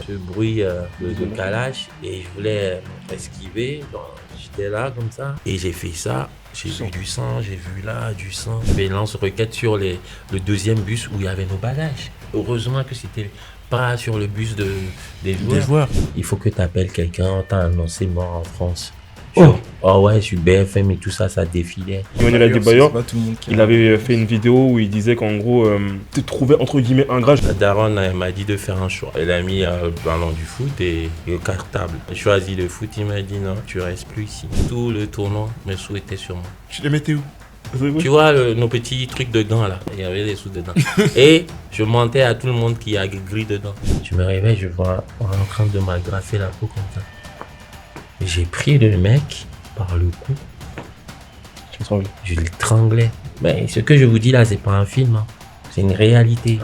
ce bruit de calage et je voulais esquiver. Donc, j'étais là comme ça et j'ai fait ça. J'ai vu du sang, j'ai vu là du sang. Je fais lance-roquette sur le deuxième bus où il y avait nos bagages. Heureusement que c'était pas sur le bus des joueurs. Il faut que tu appelles quelqu'un, t'as annoncé mort en France. Oh ouais, sur BFM et tout ça, ça défilait. Emmanuel Adebayor, il avait fait une vidéo où il disait qu'en gros, tu trouvais entre guillemets ingrat. La daronne elle m'a dit de faire un choix. Elle a mis le ballon du foot et le cartable. J'ai choisi le foot, il m'a dit non, tu restes plus ici. Tout le tournoi me souhaitait sur moi. Tu les mettais où? Tu vois nos petits trucs de gants là, il y avait des sous dedans. Et je mentais à tout le monde qu'il y a gris dedans. Je me réveille, je vois en train de m'agrafer la peau comme ça. J'ai pris le mec par le cou. Je l'étranglais. Mais ce que je vous dis là, c'est pas un film. Hein. C'est une réalité.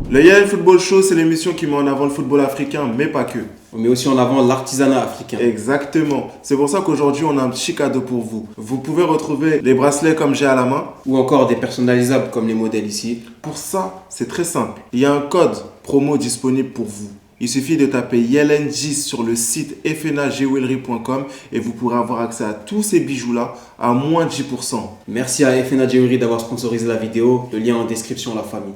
Le Yellen Football Show, c'est l'émission qui met en avant le football africain, mais pas que. Mais aussi en avant l'artisanat africain. Exactement. C'est pour ça qu'aujourd'hui, on a un petit cadeau pour vous. Vous pouvez retrouver les bracelets comme j'ai à la main. Ou encore des personnalisables comme les modèles ici. Pour ça, c'est très simple. Il y a un code promo disponible pour vous. Il suffit de taper YELEN10 sur le site fnajewelry.com et vous pourrez avoir accès à tous ces bijoux-là à moins de 10%. Merci à FNA Jewelry d'avoir sponsorisé la vidéo. Le lien en description, la famille.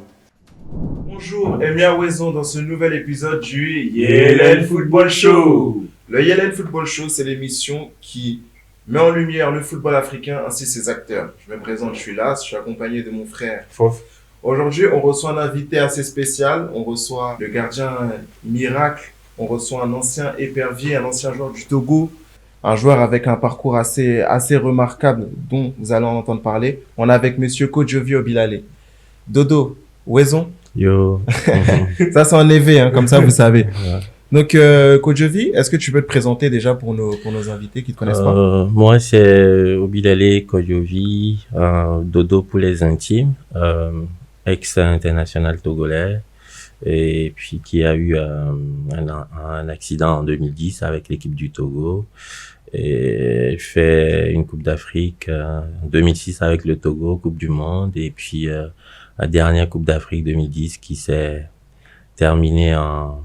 Bonjour, Emia Wezon dans ce nouvel épisode du Yellen Football Show. Le Yellen Football Show, c'est l'émission qui met en lumière le football africain ainsi ses acteurs. Je me présente, je suis là, je suis accompagné de mon frère Fof. Aujourd'hui, on reçoit un invité assez spécial. On reçoit le gardien miracle. On reçoit un ancien épervier, un ancien joueur du Togo. Un joueur avec un parcours assez remarquable dont vous allez en entendre parler. On est avec monsieur Kodjovi Obilale. Dodo, Wezon. Yo. Ça, c'est en élevé, hein, comme ça, vous savez. Ouais. Donc, Kodjovi, est-ce que tu peux te présenter déjà pour nos invités qui ne te connaissent pas? Moi, c'est Obilale Kodjovi, Dodo pour les intimes. Ex-international togolais et puis qui a eu un accident en 2010 avec l'équipe du Togo et je fais une Coupe d'Afrique en 2006 avec le Togo, Coupe du Monde et puis la dernière Coupe d'Afrique 2010 qui s'est terminée en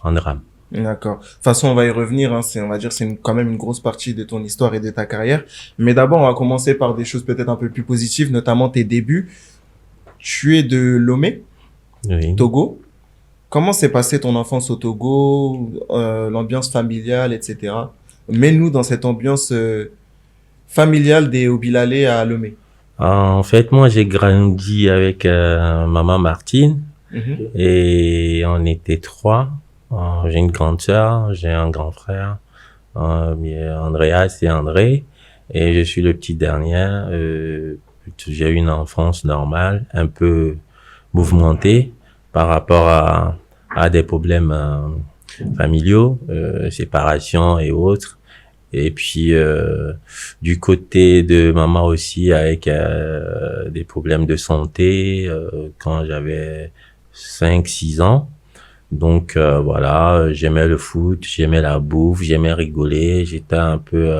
drame. D'accord. De toute façon, on va y revenir. Hein. On va dire c'est quand même une grosse partie de ton histoire et de ta carrière. Mais d'abord, on va commencer par des choses peut-être un peu plus positives, notamment tes débuts. Tu es de Lomé, oui. Togo. Comment s'est passée ton enfance au Togo, l'ambiance familiale, etc. Mets-nous dans cette ambiance familiale des Obilale à Lomé. En fait, moi, j'ai grandi avec maman Martine et on était 3. J'ai une grande sœur, j'ai un grand frère, Andreas et André, et je suis le petit dernier. J'ai eu une enfance normale, un peu mouvementée par rapport à des problèmes familiaux, séparation et autres. Et puis du côté de maman aussi avec des problèmes de santé quand j'avais 5-6 ans. Donc voilà, j'aimais le foot, j'aimais la bouffe, j'aimais rigoler, j'étais un peu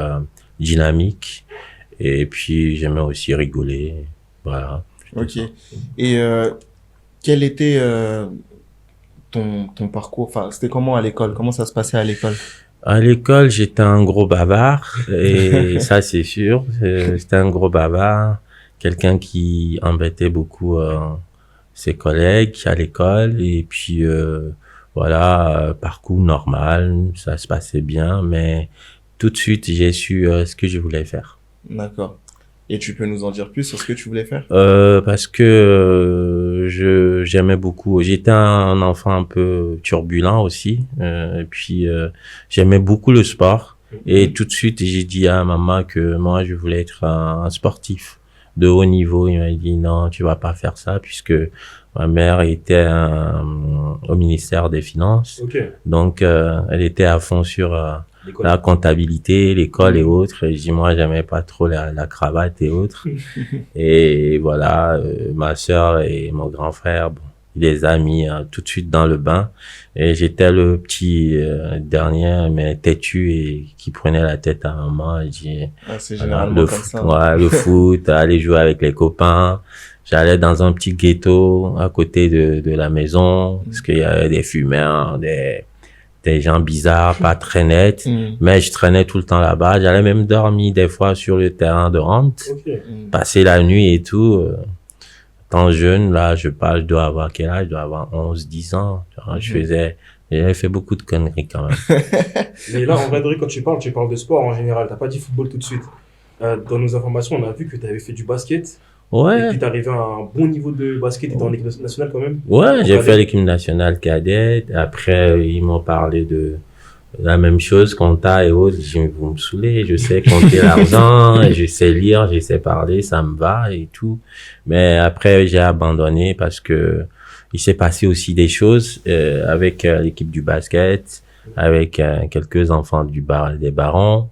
dynamique. Et puis, j'aimais aussi rigoler. Voilà. Ok. Et quel était ton parcours? Enfin, c'était comment à l'école? Comment ça se passait à l'école? À l'école, j'étais un gros bavard. Et ça, c'est sûr. J'étais un gros bavard. Quelqu'un qui embêtait beaucoup ses collègues à l'école. Et puis, voilà, parcours normal. Ça se passait bien. Mais tout de suite, j'ai su ce que je voulais faire. D'accord. Et tu peux nous en dire plus sur ce que tu voulais faire? Parce que j'aimais beaucoup. J'étais un enfant un peu turbulent aussi. Et puis j'aimais beaucoup le sport. Et tout de suite, j'ai dit à maman que moi, je voulais être un sportif de haut niveau. Il m'a dit non, tu vas pas faire ça puisque ma mère était au ministère des Finances. Okay. Donc elle était à fond sur la comptabilité, l'école et autres. Et je dis, moi, j'aimais pas trop la cravate et autres. Et voilà, ma sœur et mon grand frère, bon, Il les a mis tout de suite dans le bain. Et j'étais le petit dernier, mais têtu et qui prenait la tête à maman. C'est voilà, généralement comme ça. Ouais, le foot, aller jouer avec les copains. J'allais dans un petit ghetto à côté de la maison, parce qu'il y avait des fumeurs, des gens bizarres, pas très nets. Mais je traînais tout le temps là-bas. J'allais même dormir des fois sur le terrain de rente, passer la nuit et tout. Tant jeune, là, je dois avoir quel âge? Je dois avoir 11, 10 ans. J'avais fait beaucoup de conneries quand même. Mais là, en vrai, quand tu parles de sport en général. T'as pas dit football tout de suite. Dans nos informations, on a vu que tu avais fait du basket. Ouais. Et puis, t'es arrivé à un bon niveau de basket. T'étais en équipe nationale quand même. Ouais, j'ai fait l'équipe nationale cadette. Après, ils m'ont parlé de la même chose, compta et autres. J'ai dit, vous me saoulez, je sais compter l'argent, je sais lire, je sais parler, ça me va et tout. Mais après, j'ai abandonné parce que il s'est passé aussi des choses avec l'équipe du basket, avec quelques enfants des barons.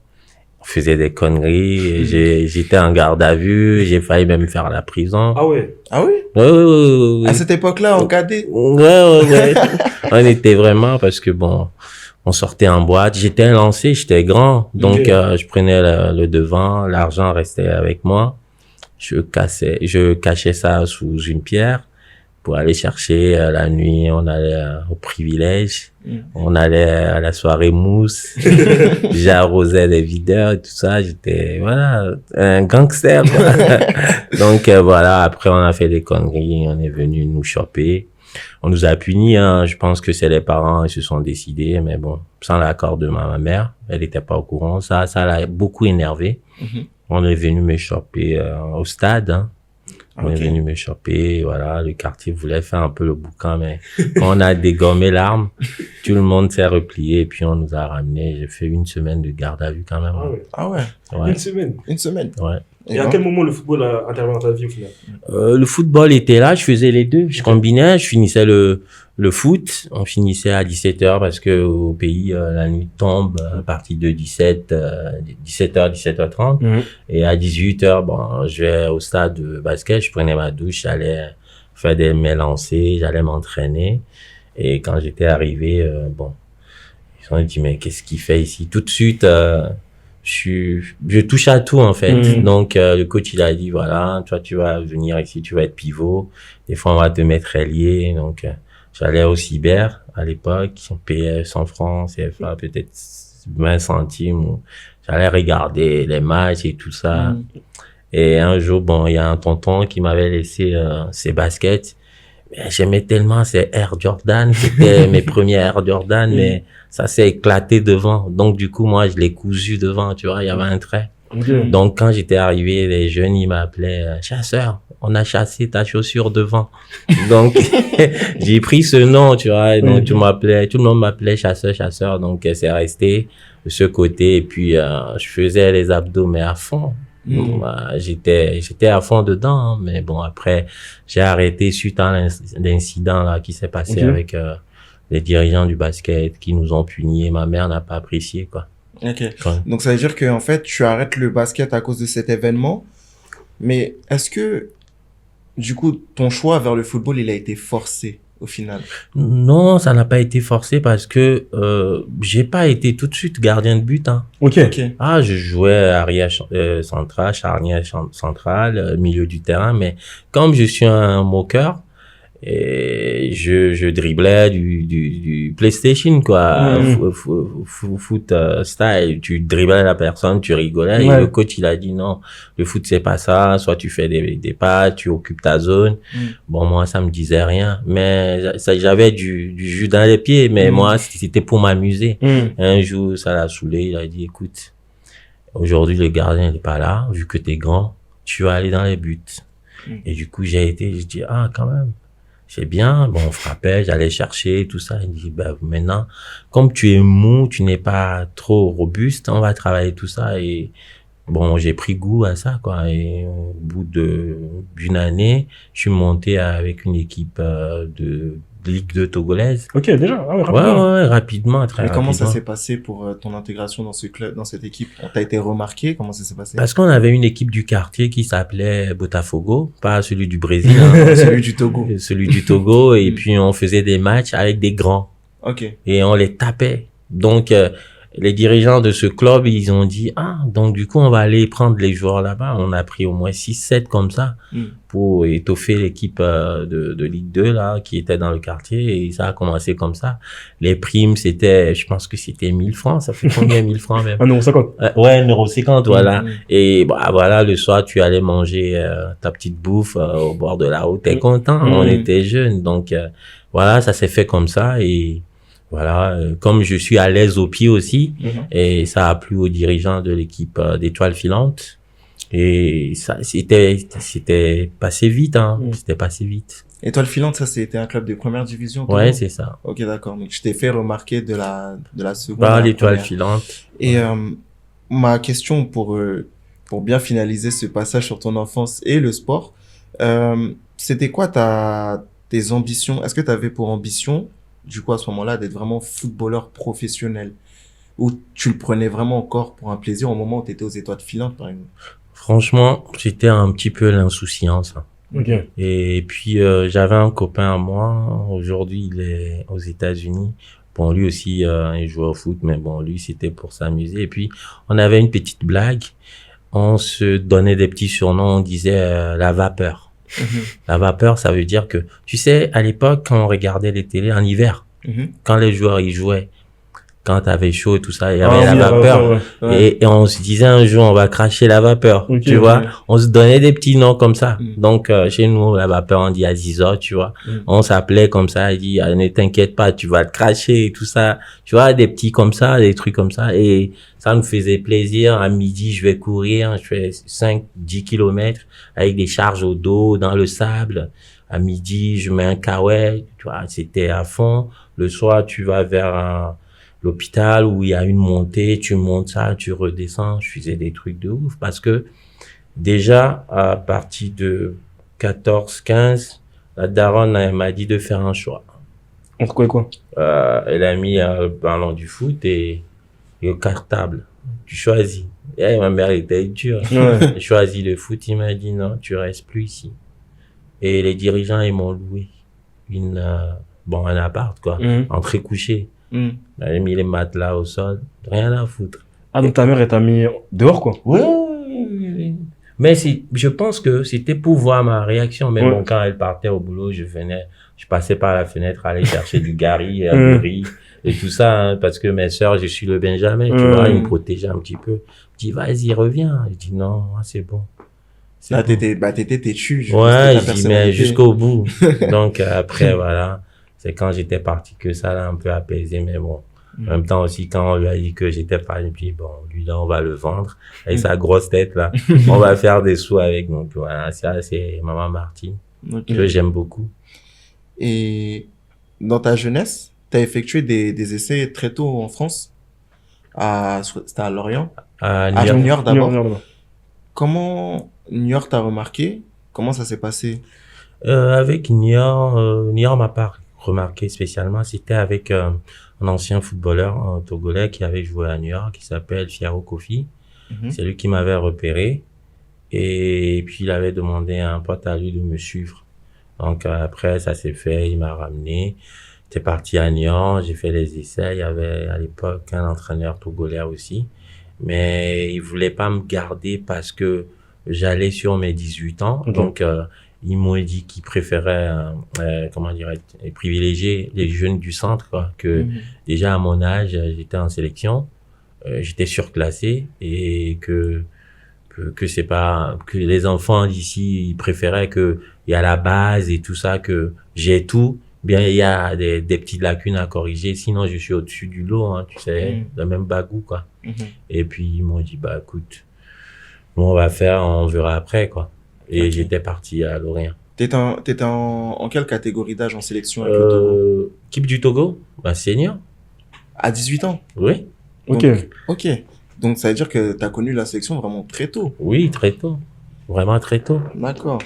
On faisait des conneries, et j'étais en garde à vue, j'ai failli même faire la prison. Ah ouais? Ah oui? Ouais. À cette époque-là, en cadet? Ouais. On était vraiment, parce que bon, on sortait en boîte, j'étais lancé, j'étais grand, donc je prenais le devant, l'argent restait avec moi, je cachais ça sous une pierre pour aller chercher la nuit, on allait au privilège, on allait à la soirée mousse, j'arrosais les videurs et tout ça, j'étais voilà un gangster quoi. Donc voilà, après on a fait des conneries, on est venu nous choper. On nous a punis, hein. Je pense que c'est les parents, ils se sont décidés, mais bon, sans l'accord de ma mère, elle était pas au courant. Ça l'a beaucoup énervé. On est venu me choper au stade, hein. On est venu me choper, voilà, le quartier voulait faire un peu le boucan, mais quand on a dégommé l'arme, tout le monde s'est replié et puis on nous a ramenés. J'ai fait 1 semaine de garde à vue quand même. Ah ouais? Une semaine? Une semaine? Ouais. Et à quel moment le football a intervenu dans ta vie au final? Le football était là, je faisais les deux. Je combinais, je finissais le foot. On finissait à 17h parce que au pays, la nuit tombe à partir de 17h, 17h30. Et à 18h, bon, je vais au stade de basket, je prenais ma douche, j'allais faire mes lancers, j'allais m'entraîner. Et quand j'étais arrivé, bon, ils ont dit, mais qu'est-ce qu'il fait ici? Tout de suite, je touche à tout en fait. Donc le coach il a dit voilà, toi tu vas venir ici, tu vas être pivot. Des fois on va te mettre ailier. Donc j'allais au cyber à l'époque, on payait 100 francs CFA, peut-être 20 centimes. J'allais regarder les matchs et tout ça. Et un jour bon, il y a un tonton qui m'avait laissé ses baskets. Mais j'aimais tellement ces Air Jordan, c'était mes premiers Air Jordan, mais ça s'est éclaté devant. Donc, du coup, moi, je l'ai cousu devant, tu vois, il y avait un trait. Donc, quand j'étais arrivé, les jeunes, ils m'appelaient chasseur. On a chassé ta chaussure devant. Donc, j'ai pris ce nom, tu vois. Donc, tout le monde m'appelait chasseur. Donc, c'est resté de ce côté. Et puis, je faisais les abdos, mais à fond. J'étais à fond dedans, hein, mais bon, après, j'ai arrêté suite à l'incident là qui s'est passé avec les dirigeants du basket qui nous ont punis et ma mère n'a pas apprécié, quoi. Donc, ça veut dire que, en fait, tu arrêtes le basket à cause de cet événement, mais est-ce que, du coup, ton choix vers le football, il a été forcé au final? Non, ça n'a pas été forcé parce que j'ai pas été tout de suite gardien de but, hein. Ah, je jouais arrière central, charnière central, milieu du terrain, mais comme je suis un moqueur, et je driblais du PlayStation, quoi. Foot style. Tu driblais la personne, tu rigolais. Et le coach, il a dit non, le foot, c'est pas ça. Soit tu fais des pas, tu occupes ta zone. Bon, moi, ça me disait rien. Mais j'avais du jus dans les pieds. Mais moi, c'était pour m'amuser. Un jour, ça l'a saoulé. Il a dit, écoute, aujourd'hui, le gardien n'est pas là. Vu que t'es grand, tu vas aller dans les buts. Et du coup, je dis, ah, quand même. C'est bien, bon, on frappait, j'allais chercher, tout ça. Il dit, bah, maintenant, comme tu es mou, tu n'es pas trop robuste, on va travailler tout ça. Et bon, j'ai pris goût à ça, quoi. Et au bout d'une année, je suis monté avec une équipe Ligue 2 togolaise. Ok, déjà. Ah ouais, rapidement. Ouais, rapidement, très rapidement. Et comment ça s'est passé pour ton intégration dans ce club, dans cette équipe? T'as été remarqué? Comment ça s'est passé? Parce qu'on avait une équipe du quartier qui s'appelait Botafogo, pas celui du Brésil, hein, celui du Togo. Celui du Togo, et puis on faisait des matchs avec des grands. Ok. Et on les tapait. Donc, les dirigeants de ce club, ils ont dit, donc du coup, on va aller prendre les joueurs là-bas. On a pris au moins 6-7 comme ça pour étoffer l'équipe de Ligue 2 là, qui était dans le quartier. Et ça a commencé comme ça. Les primes, je pense que c'était 1000 francs. Ça fait combien 1000 francs même? 1,50 €. Ouais, 1,50 €, voilà. Et voilà, le soir, tu allais manger ta petite bouffe au bord de la route. T'es content, on était jeunes. Donc, voilà, ça s'est fait comme ça. Et voilà, comme je suis à l'aise au pied aussi, et ça a plu aux dirigeants de l'équipe d'Étoiles Filantes. Et ça, c'était passé vite, hein. C'était passé vite. Étoiles Filantes, ça, c'était un club de première division? Ouais, c'est ça. Ok, d'accord. Donc, je t'ai fait remarquer de la seconde. Bah, l'Étoile Filante. Et, ma question pour bien finaliser ce passage sur ton enfance et le sport, c'était quoi tes ambitions? Est-ce que tu avais pour ambition, du coup, à ce moment-là, d'être vraiment footballeur professionnel? Ou tu le prenais vraiment encore pour un plaisir au moment où tu étais aux Étoiles Filantes, par exemple? Franchement, c'était un petit peu l'insouciance. Okay. Et puis, j'avais un copain à moi. Aujourd'hui, il est aux États-Unis. Bon, lui aussi, il jouait au foot, mais bon, lui, c'était pour s'amuser. Et puis, on avait une petite blague. On se donnait des petits surnoms. On disait la vapeur. La vapeur, ça veut dire que, tu sais, à l'époque, quand on regardait les télés en hiver, quand les joueurs y jouaient, quand t'avais chaud et tout ça, il y avait la vapeur. Et on se disait un jour, on va cracher la vapeur, tu vois. On se donnait des petits noms comme ça. Donc, chez nous, la vapeur, on dit Aziza, tu vois. On s'appelait comme ça, il dit, ne t'inquiète pas, tu vas te cracher et tout ça. Tu vois, des petits comme ça, des trucs comme ça. Et ça nous faisait plaisir. À midi, je vais courir, je fais 5-10 kilomètres avec des charges au dos, dans le sable. À midi, je mets un kawaii, tu vois, c'était à fond. Le soir, tu vas vers l'hôpital où il y a une montée, tu montes ça, tu redescends. Je faisais des trucs de ouf parce que déjà, à partir de 14-15, la daronne elle m'a dit de faire un choix. Entre quoi et quoi? Elle a mis le ballon du foot et le cartable. Tu choisis. Et ma mère était dure. J'ai choisi le foot, il m'a dit non, tu restes plus ici. Et les dirigeants, ils m'ont loué un appart, quoi, entrée couchée. J'avais mis les matelas au sol, rien à foutre. Ah, donc ta mère, elle t'a mis dehors, quoi? Oui. Mais je pense que c'était pour voir ma réaction. Mais bon, quand elle partait au boulot, je passais par la fenêtre, aller chercher du gari, du riz et tout ça, hein, parce que mes sœurs, je suis le Benjamin, tu vois, ils me protégeaient un petit peu. Je dis, vas-y, reviens. Je dis, non, c'est bon. Là, t'étais têtu. Ouais, je dis, mais jusqu'au bout. Donc, après, voilà. C'est quand j'étais parti que ça l'a un peu apaisé, mais bon. En même temps aussi, quand on lui a dit que j'étais pas, et puis bon, lui là, on va le vendre. Avec sa grosse tête là. On va faire des sous avec. Donc voilà, ça, c'est Maman Martine. Que j'aime beaucoup. Et dans ta jeunesse, t'as effectué des essais très tôt en France? C'était à Lorient? À Niort d'abord. Comment Niort t'a remarqué? Comment ça s'est passé? Avec Niort m'a pas remarqué spécialement. C'était avec un ancien footballeur togolais qui avait joué à New York, qui s'appelle Fiaro Kofi. C'est lui qui m'avait repéré. Et puis, il avait demandé à un pote à lui de me suivre. Donc, après, ça s'est fait. Il m'a ramené. J'étais parti à Nyon. J'ai fait les essais. Il y avait, à l'époque, un entraîneur togolais aussi. Mais il voulait pas me garder parce que j'allais sur mes 18 ans. Donc, ils m'ont dit qu'ils préféraient, privilégier les jeunes du centre, quoi. Que déjà à mon âge, j'étais en sélection, j'étais surclassé et que c'est pas, que les enfants d'ici, ils préféraient que il y a la base et tout ça, que j'ai tout. Bien, il y a des petites lacunes à corriger, sinon je suis au-dessus du lot, hein, tu sais, le même bagou, quoi. Et puis ils m'ont dit, bah écoute, nous on verra après, quoi. Et j'étais parti à Lorient. T'étais en quelle catégorie d'âge en sélection avec le Togo? Équipe du Togo? Bah, senior. À 18 ans? Oui. Ok. Donc, ça veut dire que t'as connu la sélection vraiment très tôt? Oui, très tôt. Vraiment très tôt. D'accord.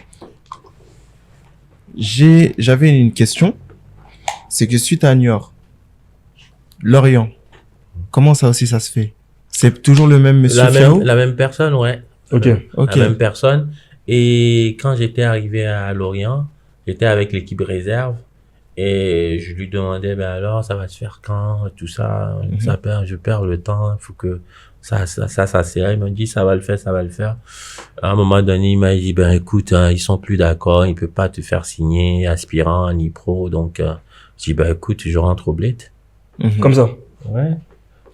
J'avais une question. c'est que suite à Niort, Lorient, comment ça aussi ça se fait? C'est toujours le même monsieur Fiao? La même personne, ouais. Ok. Ok. La même personne. Et quand j'étais arrivé à Lorient, j'étais avec l'équipe réserve et je lui demandais, ben alors, ça va se faire quand, tout ça, je perds le temps, il faut que ça s'accélère. Il m'a dit, ça va le faire, ça va le faire. À un moment donné, il m'a dit, ben écoute, ils sont plus d'accord, il peut pas te faire signer aspirant ni pro, donc, je dis, ben écoute, je rentre au bled. Comme ça. Ouais.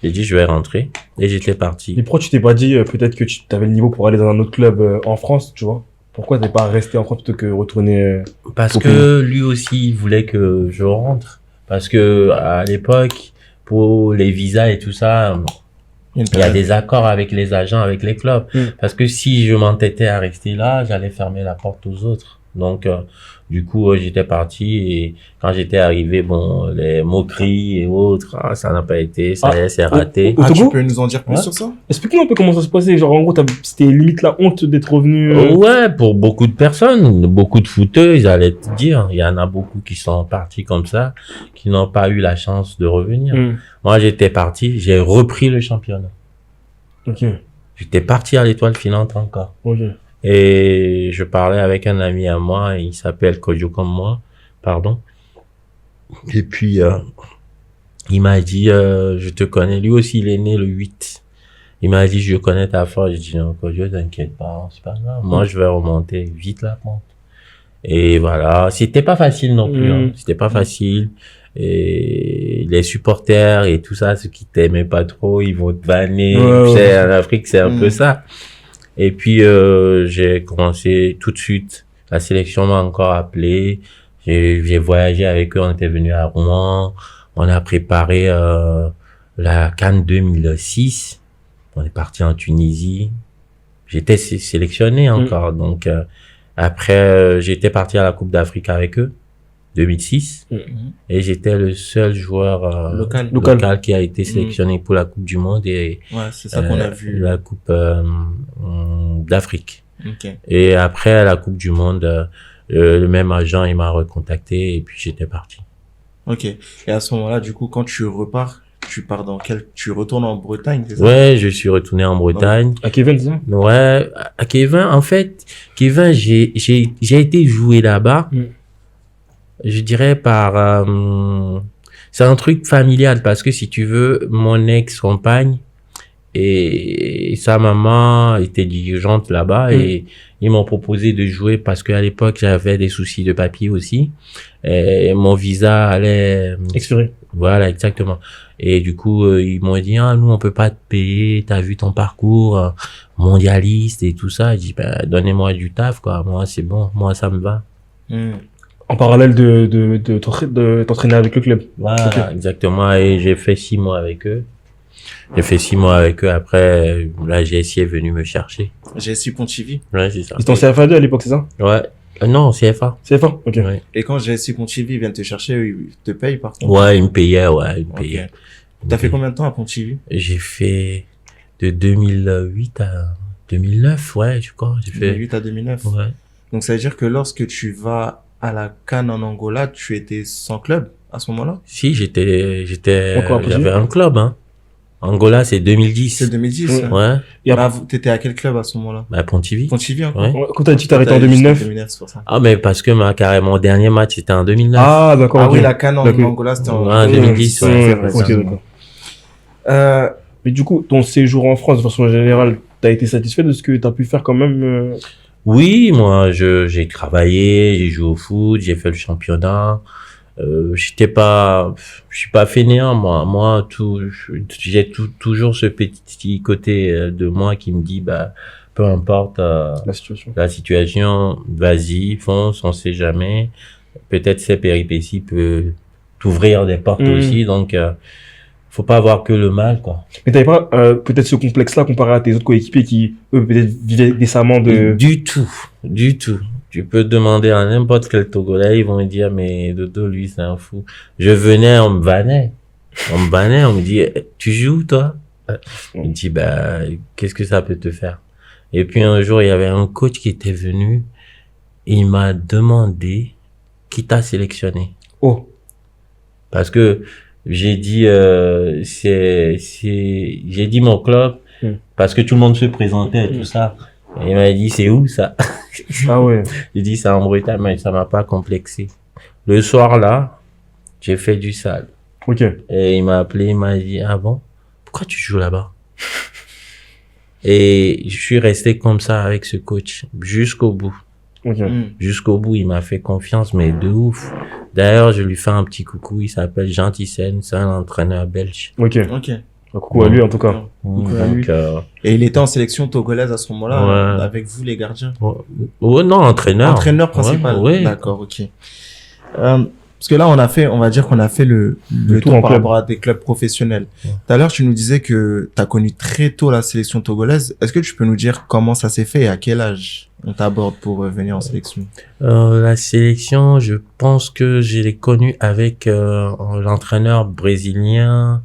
J'ai dit, je vais rentrer. Et j'étais parti. Mais pourquoi tu t'es pas dit, peut-être que tu avais le niveau pour aller dans un autre club en France, tu vois? Pourquoi t'es pas resté en France plutôt que retourner Parce au que lui aussi, il voulait que je rentre. Parce que à l'époque, pour les visas et tout ça, il y a des accords avec les agents, avec les clubs. Parce que si je m'entêtais à rester là, j'allais fermer la porte aux autres. Donc, du coup, j'étais parti et quand j'étais arrivé, bon, les moqueries et autres, ça n'a pas été, ça y est, c'est raté. Au Togo? Tu peux nous en dire plus sur ça? Explique-nous un peu comment ça se passait. Genre, en gros, c'était limite la honte d'être revenu. Ouais, pour beaucoup de personnes, beaucoup de footeux, ils allaient te dire. Il y en a beaucoup qui sont partis comme ça, qui n'ont pas eu la chance de revenir. Moi, j'étais parti, j'ai repris le championnat. Ok. J'étais parti à l'Étoile filante encore. Ok. Et je parlais avec un ami à moi, il s'appelle Kojo comme moi, pardon. Et puis, il m'a dit, je te connais. Lui aussi, il est né le 8. Il m'a dit, je connais ta force. J'ai dit, non, Kojo, t'inquiète pas, c'est pas grave. Moi, je vais remonter vite la pente. Et voilà, c'était pas facile non plus, hein. C'était pas facile. Et les supporters et tout ça, ceux qui t'aimaient pas trop, ils vont te vanner. Tu sais, en Afrique, c'est un peu ça. Et puis, j'ai commencé tout de suite. La sélection m'a encore appelé. J'ai voyagé avec eux. On était venus à Rouen. On a préparé la CAN 2006. On est parti en Tunisie. J'étais sélectionné encore. Donc, après, j'étais parti à la Coupe d'Afrique avec eux, 2006. Et j'étais le seul joueur local qui a été sélectionné pour la Coupe du Monde et c'est ça qu'on a vu. La Coupe d'Afrique. Okay. Et après la Coupe du Monde, le même agent, il m'a recontacté et puis j'étais parti. Ok. Et à ce moment-là, du coup, quand tu repars, tu retournes en Bretagne, c'est ça? Ouais, je suis retourné en Bretagne. À Kevin, c'est ça? Ouais, à Kevin, en fait, Kevin, j'ai été jouer là-bas. Je dirais c'est un truc familial parce que si tu veux, mon ex-compagne et sa maman était dirigeante là-bas et ils m'ont proposé de jouer parce qu'à l'époque, j'avais des soucis de papier aussi. Et mon visa allait expirer. Voilà, exactement. Et du coup, ils m'ont dit, nous, on peut pas te payer, t'as vu ton parcours mondialiste et tout ça. J'ai dit, donnez-moi du taf, quoi. Moi, c'est bon. Moi, ça me va. En parallèle de t'entraîner avec le club. Voilà, exactement. Et j'ai fait 6 mois avec eux. Après, la GSI est venue me chercher. GSI Pontivy? Ouais, c'est ça. Ils étaient en CFA2 à l'époque, c'est ça? Ouais. Non, CFA. CFA? Ok. Ouais. Et quand GSI Pontivy vient te chercher, ils te payent par contre? Ouais, ils me payaient, ouais, ils me payaient. Okay. T'as fait combien de temps à Pontivy? J'ai fait de 2008 à 2009, ouais, je crois. J'ai fait 2008 à 2009. Ouais. Donc ça veut dire que lorsque tu vas à la CAN en Angola, tu étais sans club à ce moment-là? Si, j'avais un club, hein. Angola, c'est 2010. C'est 2010. Ouais. Et t'étais à quel club à ce moment-là? Pontivy. Pontivy encore. Ouais. Quand t'as dit que t'as arrêté en 2009. 2009, c'est pour ça. Ah, mais parce que mon dernier match, c'était en 2009. Ah, d'accord. Ah oui, la CAN en Angola, c'était en 2010. Ok, d'accord. Mais du coup, ton séjour en France, de façon générale, t'as été satisfait de ce que t'as pu faire quand même? Oui, moi, j'ai travaillé, j'ai joué au foot, j'ai fait le championnat. Je suis pas fainéant, moi. Moi, j'ai toujours ce petit côté de moi qui me dit, peu importe la situation, vas-y, fonce, on sait jamais. Peut-être ces péripéties peuvent t'ouvrir des portes aussi, donc faut pas avoir que le mal, quoi. Mais t'avais pas peut-être ce complexe-là comparé à tes autres coéquipiers qui, eux, peut-être vivaient décemment de... Du tout. Tu peux demander à n'importe quel Togolais, ils vont me dire, mais Dodo, lui, c'est un fou. Je venais, on me vannait. On me dit, tu joues, toi? Je me dis, qu'est-ce que ça peut te faire? Et puis un jour, il y avait un coach qui était venu, et il m'a demandé qui t'a sélectionné. Oh. Parce que j'ai dit, j'ai dit mon club, parce que tout le monde se présentait et tout ça. Et il m'a dit, c'est où ça? Ah ouais. J'ai dit, c'est en Bretagne, mais ça m'a pas complexé. Le soir là, j'ai fait du sale. Ok. Et il m'a appelé, il m'a dit, ah bon? Pourquoi tu joues là-bas? Et je suis resté comme ça avec ce coach jusqu'au bout. Ok. Jusqu'au bout, il m'a fait confiance, mais de ouf. D'ailleurs, je lui fais un petit coucou, il s'appelle Jean Thyssen, c'est un entraîneur belge. Ok. Ok. Coucou à lui en tout cas. Donc, Et il était en sélection togolaise à ce moment-là, Ouais. avec vous, les gardiens. oh non, entraîneur. Entraîneur principal. Ouais, ouais. D'accord, ok. Parce que là, on va dire qu'on a fait le tour en par club. rapport à des clubs professionnels. Tout à l'heure, tu nous disais que tu as connu très tôt la sélection togolaise. Est-ce que tu peux nous dire comment ça s'est fait et à quel âge on t'aborde pour venir en sélection? La sélection, je pense que je l'ai connue avec l'entraîneur brésilien.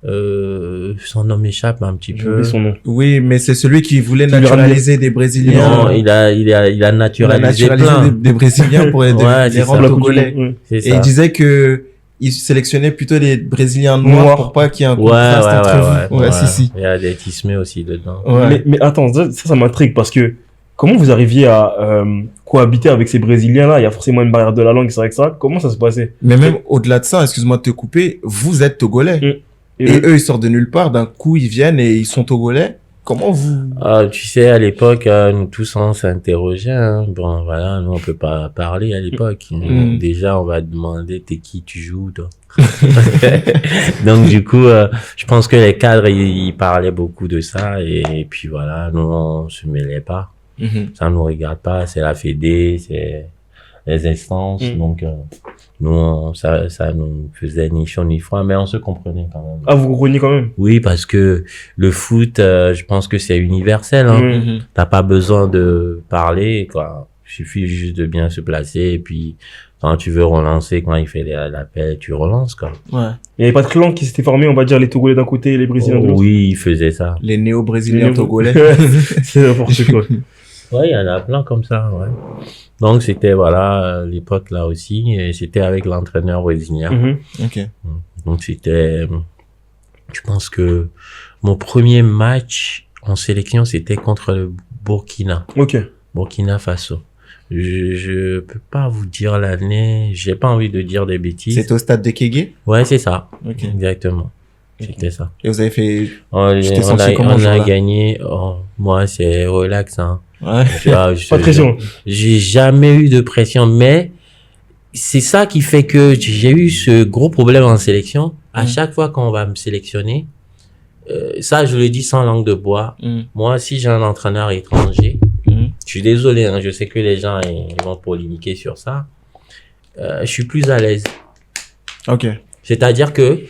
Son nom m'échappe un petit J'ai peu. oublié son nom. Oui, mais c'est celui qui voulait Qui lui naturaliser des Brésiliens. Non, il a naturalisé plein. des Brésiliens pour les, Ouais, les c'est rendre ça. togolais. Ouais. C'est Et ça. il disait que il sélectionnait plutôt les Brésiliens noirs Noirs. pour pas qu'il y ait un Ouais, contraste entre vous. Ouais, si, si. Il y a des tismés aussi dedans. Ouais. Mais attends, ça m'intrigue parce que comment vous arriviez à cohabiter avec ces Brésiliens-là? Il y a forcément une barrière de la langue, c'est vrai que ça. Comment ça se passait? Mais même au-delà de ça, excuse-moi de te couper, vous êtes togolais. Et eux, ils sortent de nulle part. D'un coup, ils viennent et ils sont togolais. Comment vous... Tu sais, à l'époque, nous tous, on s'interrogeait. Hein. Bon, voilà, nous, on peut pas parler à l'époque. Déjà, on va demander, t'es qui, tu joues, toi? Donc, du coup, je pense que les cadres, ils parlaient beaucoup de ça. Et puis, voilà, nous, on se mêlait pas. Ça nous regarde pas. C'est la Fédé, c'est les instances. Donc, nous, ça nous faisait ni chaud ni froid, mais on se comprenait quand même. Ah, vous compreniez quand même? Oui, parce que le foot, je pense que c'est universel. Hein. T'as pas besoin de parler, quoi. Il suffit juste de bien se placer et puis quand tu veux relancer, quand il fait l'appel, tu relances, quoi. Ouais. Il n'y avait pas de clan qui s'était formé, on va dire, les Togolais d'un côté et les Brésiliens de l'autre? Oui, il faisait ça. Les néo-brésiliens togolais. C'est n'importe quoi. Ouais, il y en a plein comme ça, ouais. Donc, c'était, voilà, l'époque là aussi, et c'était avec l'entraîneur brésilien. Ok. Donc, c'était, je pense que mon premier match en sélection, c'était contre le Burkina. Ok. Burkina Faso. Je peux pas vous dire l'année, j'ai pas envie de dire des bêtises. C'était au stade de Kégué? Ouais, c'est ça. Ok. Exactement. C'était ça. Et vous avez fait... On senti a gagné, moi, c'est relax, hein. Ouais. Pas de pression. J'ai jamais eu de pression, mais c'est ça qui fait que j'ai eu ce gros problème en sélection. À chaque fois qu'on va me sélectionner, ça, je le dis sans langue de bois. Moi, si j'ai un entraîneur étranger, je suis désolé, hein, je sais que les gens ils vont polémiquer sur ça. Je suis plus à l'aise. Ok. C'est-à-dire que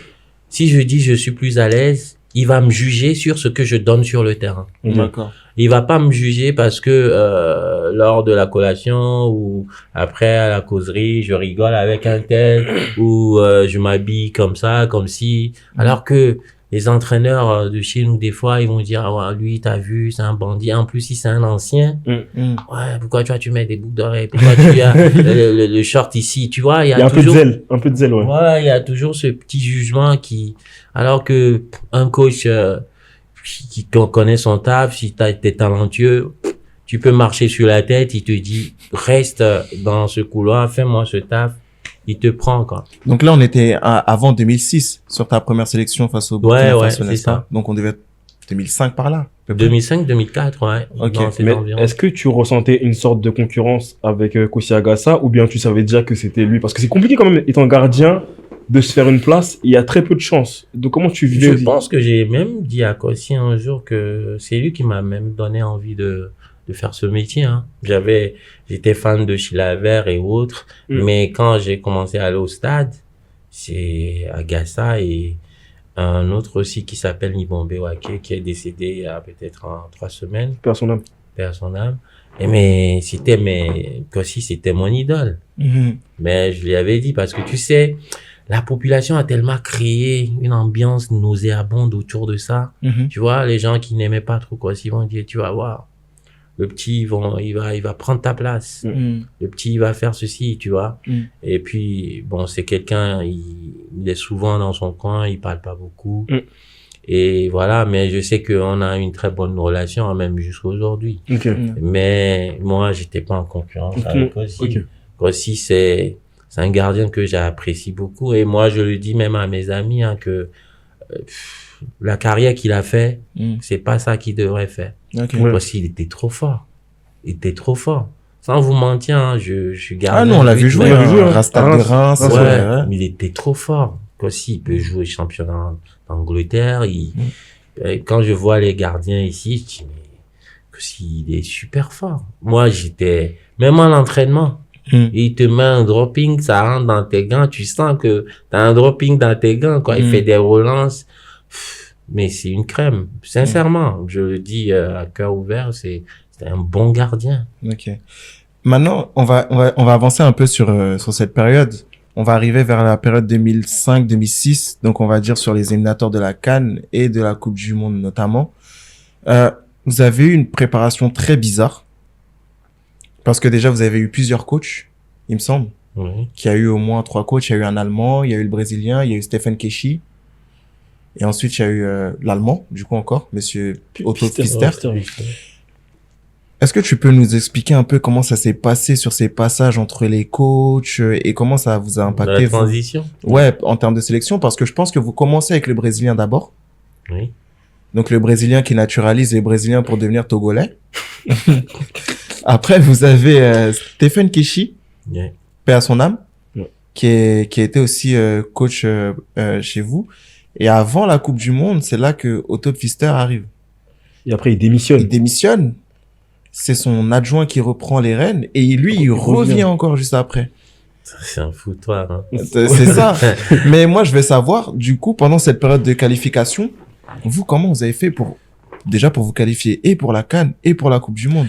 si je dis je suis plus à l'aise, il va me juger sur ce que je donne sur le terrain. D'accord. Il va pas me juger parce que lors de la collation ou après à la causerie, je rigole avec un tel ou je m'habille comme ça, comme si. Alors que les entraîneurs de chez nous, des fois, ils vont dire ah ouais, lui, t'as vu, c'est un bandit. En plus, si c'est un ancien, ouais, pourquoi tu mets des boucles d'oreilles? Pourquoi tu as le short ici? Tu vois, il y a toujours un peu de zèle, ouais. Ouais, il y a toujours ce petit jugement qui, alors que un coach qui connaît son taf, si t'es talentueux, tu peux marcher sur la tête, il te dit reste dans ce couloir, fais-moi ce taf, il te prend, quoi. Donc là, on était avant 2006 sur ta première sélection face au Burkina Faso, c'est ça. Donc on devait être 2005 par là. 2005, 2004, ouais. Ok. Mais est-ce que tu ressentais une sorte de concurrence avec Kossi Agassa ou bien tu savais déjà que c'était lui? Parce que c'est compliqué quand même, étant gardien, de se faire une place, il y a très peu de chances. Donc comment tu vivais? Je pense que j'ai même dit à Kossi un jour que c'est lui qui m'a même donné envie de faire ce métier, hein. J'étais fan de Chilavert et autres, mais quand j'ai commencé à aller au stade, c'est Agassa et un autre aussi qui s'appelle Nibombe Wake qui est décédé il y a peut-être 3 semaines. Père son âme. Père son âme. Kossi, c'était mon idole. Mais je lui avais dit parce que tu sais, la population a tellement créé une ambiance nauséabonde autour de ça. Tu vois, les gens qui n'aimaient pas trop Kossi vont dire, tu vas voir. le petit, il va prendre ta place. Le petit, il va faire ceci, tu vois. Et puis, bon, c'est quelqu'un, il est souvent dans son coin, il parle pas beaucoup. Et voilà, mais je sais qu'on a une très bonne relation, même jusqu'à aujourd'hui. Mais moi, j'étais pas en concurrence avec Kossi. Kossi, c'est un gardien que j'apprécie beaucoup. Et moi, je le dis même à mes amis, hein, que la carrière qu'il a fait, c'est pas ça qu'il devrait faire. Kossi, il était trop fort. Il était trop fort. Sans vous mentir, hein, je suis gardien. Ah non, on l'a vu jouer, Rastad de Reims. Ouais, mais il était trop fort. Kossi, il peut jouer championnat d'Angleterre. Quand je vois les gardiens ici, je dis, mais Kossi, il est super fort. Moi, même en entraînement, il te met un dropping, ça rentre dans tes gants, tu sens que t'as un dropping dans tes gants, quoi. Il fait des relances. Mais c'est une crème. Sincèrement, je le dis à cœur ouvert, c'est un bon gardien. Ok. Maintenant, on va avancer un peu sur cette période. On va arriver vers la période 2005-2006. Donc, on va dire sur les éliminatoires de la CAN et de la Coupe du Monde, notamment. Vous avez eu une préparation très bizarre. Parce que déjà, vous avez eu plusieurs coachs, il me semble. Qu'il y a eu au moins 3 coachs. Il y a eu un Allemand, il y a eu le Brésilien, il y a eu Stephen Keshi. Et ensuite, il y a eu l'Allemand, du coup encore, Monsieur Otto Pfister. Est-ce que tu peux nous expliquer un peu comment ça s'est passé sur ces passages entre les coachs et comment ça vous a impacté? La transition. Ouais, en termes de sélection, parce que je pense que vous commencez avec le Brésilien d'abord. Oui. Donc le Brésilien qui naturalise les Brésiliens pour devenir Togolais. Après, vous avez Stephen Keshi, paix à son âme, qui a été aussi coach chez vous. Et avant la Coupe du Monde, c'est là que Otto Pfister arrive. Et après, il démissionne. Il démissionne. C'est son adjoint qui reprend les rênes et lui, il revient encore juste après. C'est un foutoir. Hein. C'est ça. Mais moi, je vais savoir, du coup, pendant cette période de qualification, vous, comment vous avez fait pour vous qualifier et pour la CAN et pour la Coupe du Monde?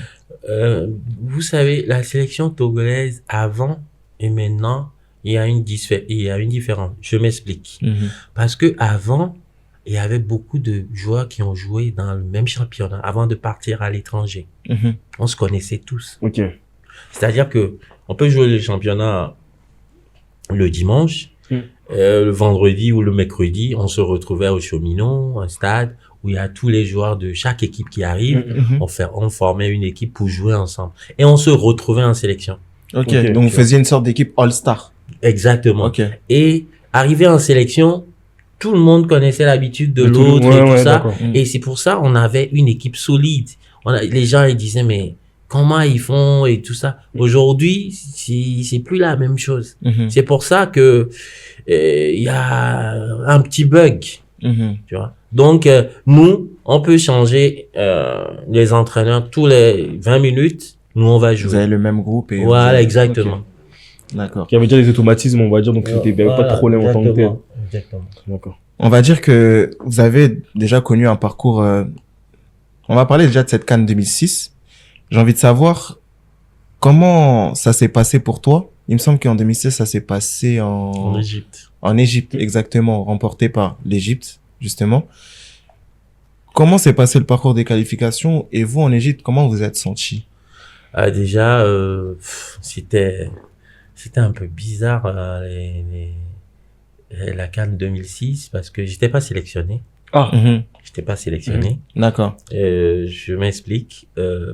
Vous savez, la sélection togolaise avant et maintenant, il y a une différence. Je m'explique. Parce que avant, il y avait beaucoup de joueurs qui ont joué dans le même championnat avant de partir à l'étranger. On se connaissait tous. C'est-à-dire que on peut jouer le championnat le dimanche, le vendredi ou le mercredi, on se retrouvait au Cheminot, un stade où il y a tous les joueurs de chaque équipe qui arrivent. On formait une équipe pour jouer ensemble. Et on se retrouvait en sélection. Donc vous faisiez une sorte d'équipe All-Star. Exactement. Et arrivé en sélection, tout le monde connaissait l'habitude de l'autre et tout ça. Et c'est pour ça on avait une équipe solide. Les gens ils disaient mais comment ils font et tout ça. Aujourd'hui, c'est plus la même chose. C'est pour ça que il y a un petit bug. Tu vois. Donc nous, on peut changer les entraîneurs tous les 20 minutes. Nous on va jouer. Vous avez le même groupe et voilà, exactement. D'accord. Il y avait déjà des automatismes, on va dire, donc il n'y avait pas de problème en tant que tel. Exactement. D'accord. On va dire que vous avez déjà connu un parcours... On va parler déjà de cette CAN 2006. J'ai envie de savoir comment ça s'est passé pour toi. Il me semble qu'en 2006, ça s'est passé En Égypte. En Égypte, exactement, remporté par l'Égypte, justement. Comment s'est passé le parcours des qualifications et vous, en Égypte, comment vous êtes senti? Déjà, c'était un peu bizarre la CAN 2006 parce que j'étais pas sélectionné. J'étais pas sélectionné. D'accord. Je m'explique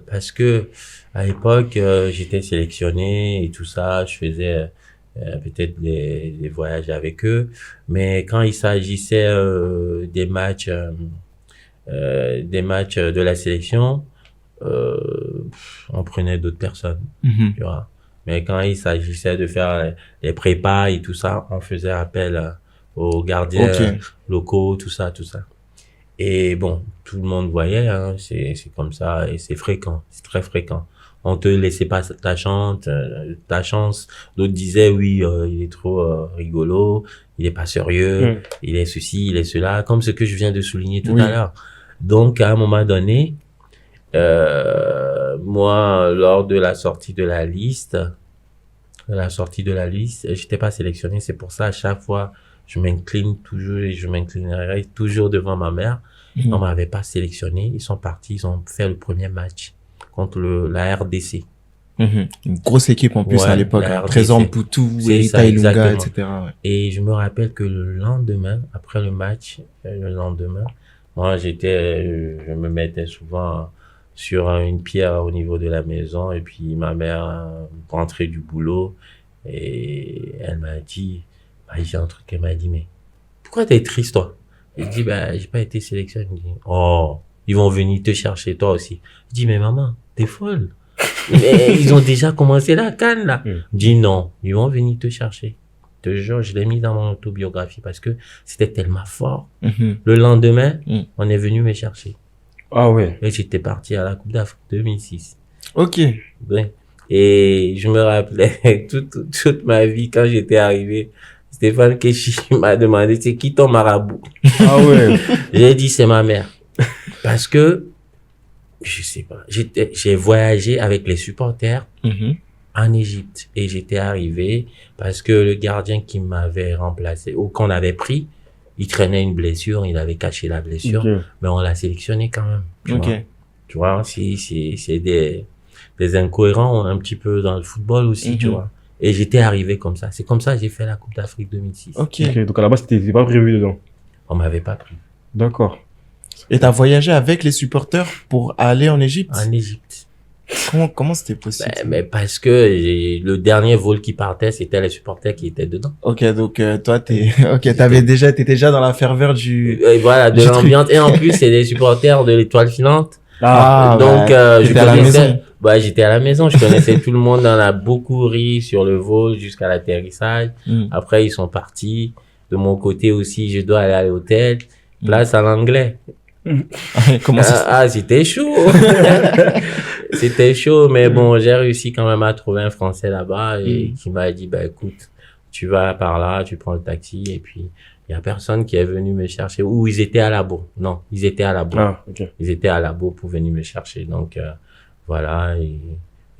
parce que à l'époque j'étais sélectionné et tout ça, je faisais peut-être des voyages avec eux, mais quand il s'agissait des matchs de la sélection, on prenait d'autres personnes, tu vois. Mais quand il s'agissait de faire les prépas et tout ça, on faisait appel aux gardiens locaux, tout ça. Et bon, tout le monde voyait, hein, c'est comme ça et c'est fréquent, c'est très fréquent. On te laissait pas ta chance. D'autres disaient oui, il est trop rigolo, il est pas sérieux, il est ceci, il est cela, comme ce que je viens de souligner tout à l'heure. Donc à un moment donné, moi, lors de la sortie de la liste, j'étais pas sélectionné. C'est pour ça, à chaque fois, je m'incline toujours et je m'inclinerai toujours devant ma mère. On m'avait pas sélectionné. Ils sont partis, ils ont fait le premier match. contre la RDC. Une grosse équipe en plus Ouais, à l'époque. la Hein. RDC. Trésor Mputu, C'est et ça, Tailunga, exactement. etc. Ouais. Et je me rappelle que le lendemain, après le match, le lendemain, moi, je me mettais souvent sur une pierre au niveau de la maison et puis ma mère rentrait du boulot et elle m'a dit, j'ai un truc, elle m'a dit, mais pourquoi t'es triste, toi? Je dis, j'ai pas été sélectionné. Elle me dit, oh, ils vont venir te chercher, toi aussi. Je dis, mais maman, t'es folle. Mais ils ont déjà commencé la CAN, là. Je dis, non, ils vont venir te chercher. Je te jure, je l'ai mis dans mon autobiographie parce que c'était tellement fort. Le lendemain, on est venu me chercher. Ah ouais. Et j'étais parti à la Coupe d'Afrique 2006. Ok. Ouais. Et je me rappelais toute ma vie quand j'étais arrivé, Stéphane Keshi m'a demandé, c'est qui ton marabout? Ah ouais. J'ai dit, c'est ma mère. Parce que, je sais pas, j'ai voyagé avec les supporters en Égypte et j'étais arrivé parce que le gardien qui m'avait remplacé ou qu'on avait pris, il traînait une blessure, il avait caché la blessure, mais on l'a sélectionné quand même. Tu vois, c'est des incohérents un petit peu dans le football aussi, tu vois. Et j'étais arrivé comme ça. C'est comme ça que j'ai fait la Coupe d'Afrique 2006. Ok. Donc à la base, c'était pas prévu dedans. On m'avait pas pris. D'accord. Et t'as voyagé avec les supporters pour aller en Égypte? En Égypte. Comment c'était possible? Mais parce que le dernier vol qui partait, c'était les supporters qui étaient dedans. Ok, donc toi t'étais déjà dans la ferveur du. Et voilà, de du l'ambiance. truc. Et en plus, c'est des supporters de l'Étoile filante. Donc, t'étais à la maison. J'étais à la maison. Je connaissais tout le monde. On a beaucoup ri sur le vol jusqu'à l'atterrissage. Après, ils sont partis. De mon côté aussi, je dois aller à l'hôtel. Place à l'anglais. Comment ça c'était chaud. C'était chaud, mais bon, j'ai réussi quand même à trouver un Français là-bas et qui m'a dit, écoute, tu vas par là, tu prends le taxi et puis il y a personne qui est venu me chercher. Ou ils étaient à Labo. Non, ils étaient à Labo. Ah, ok. Ils étaient à Labo pour venir me chercher. Donc, voilà.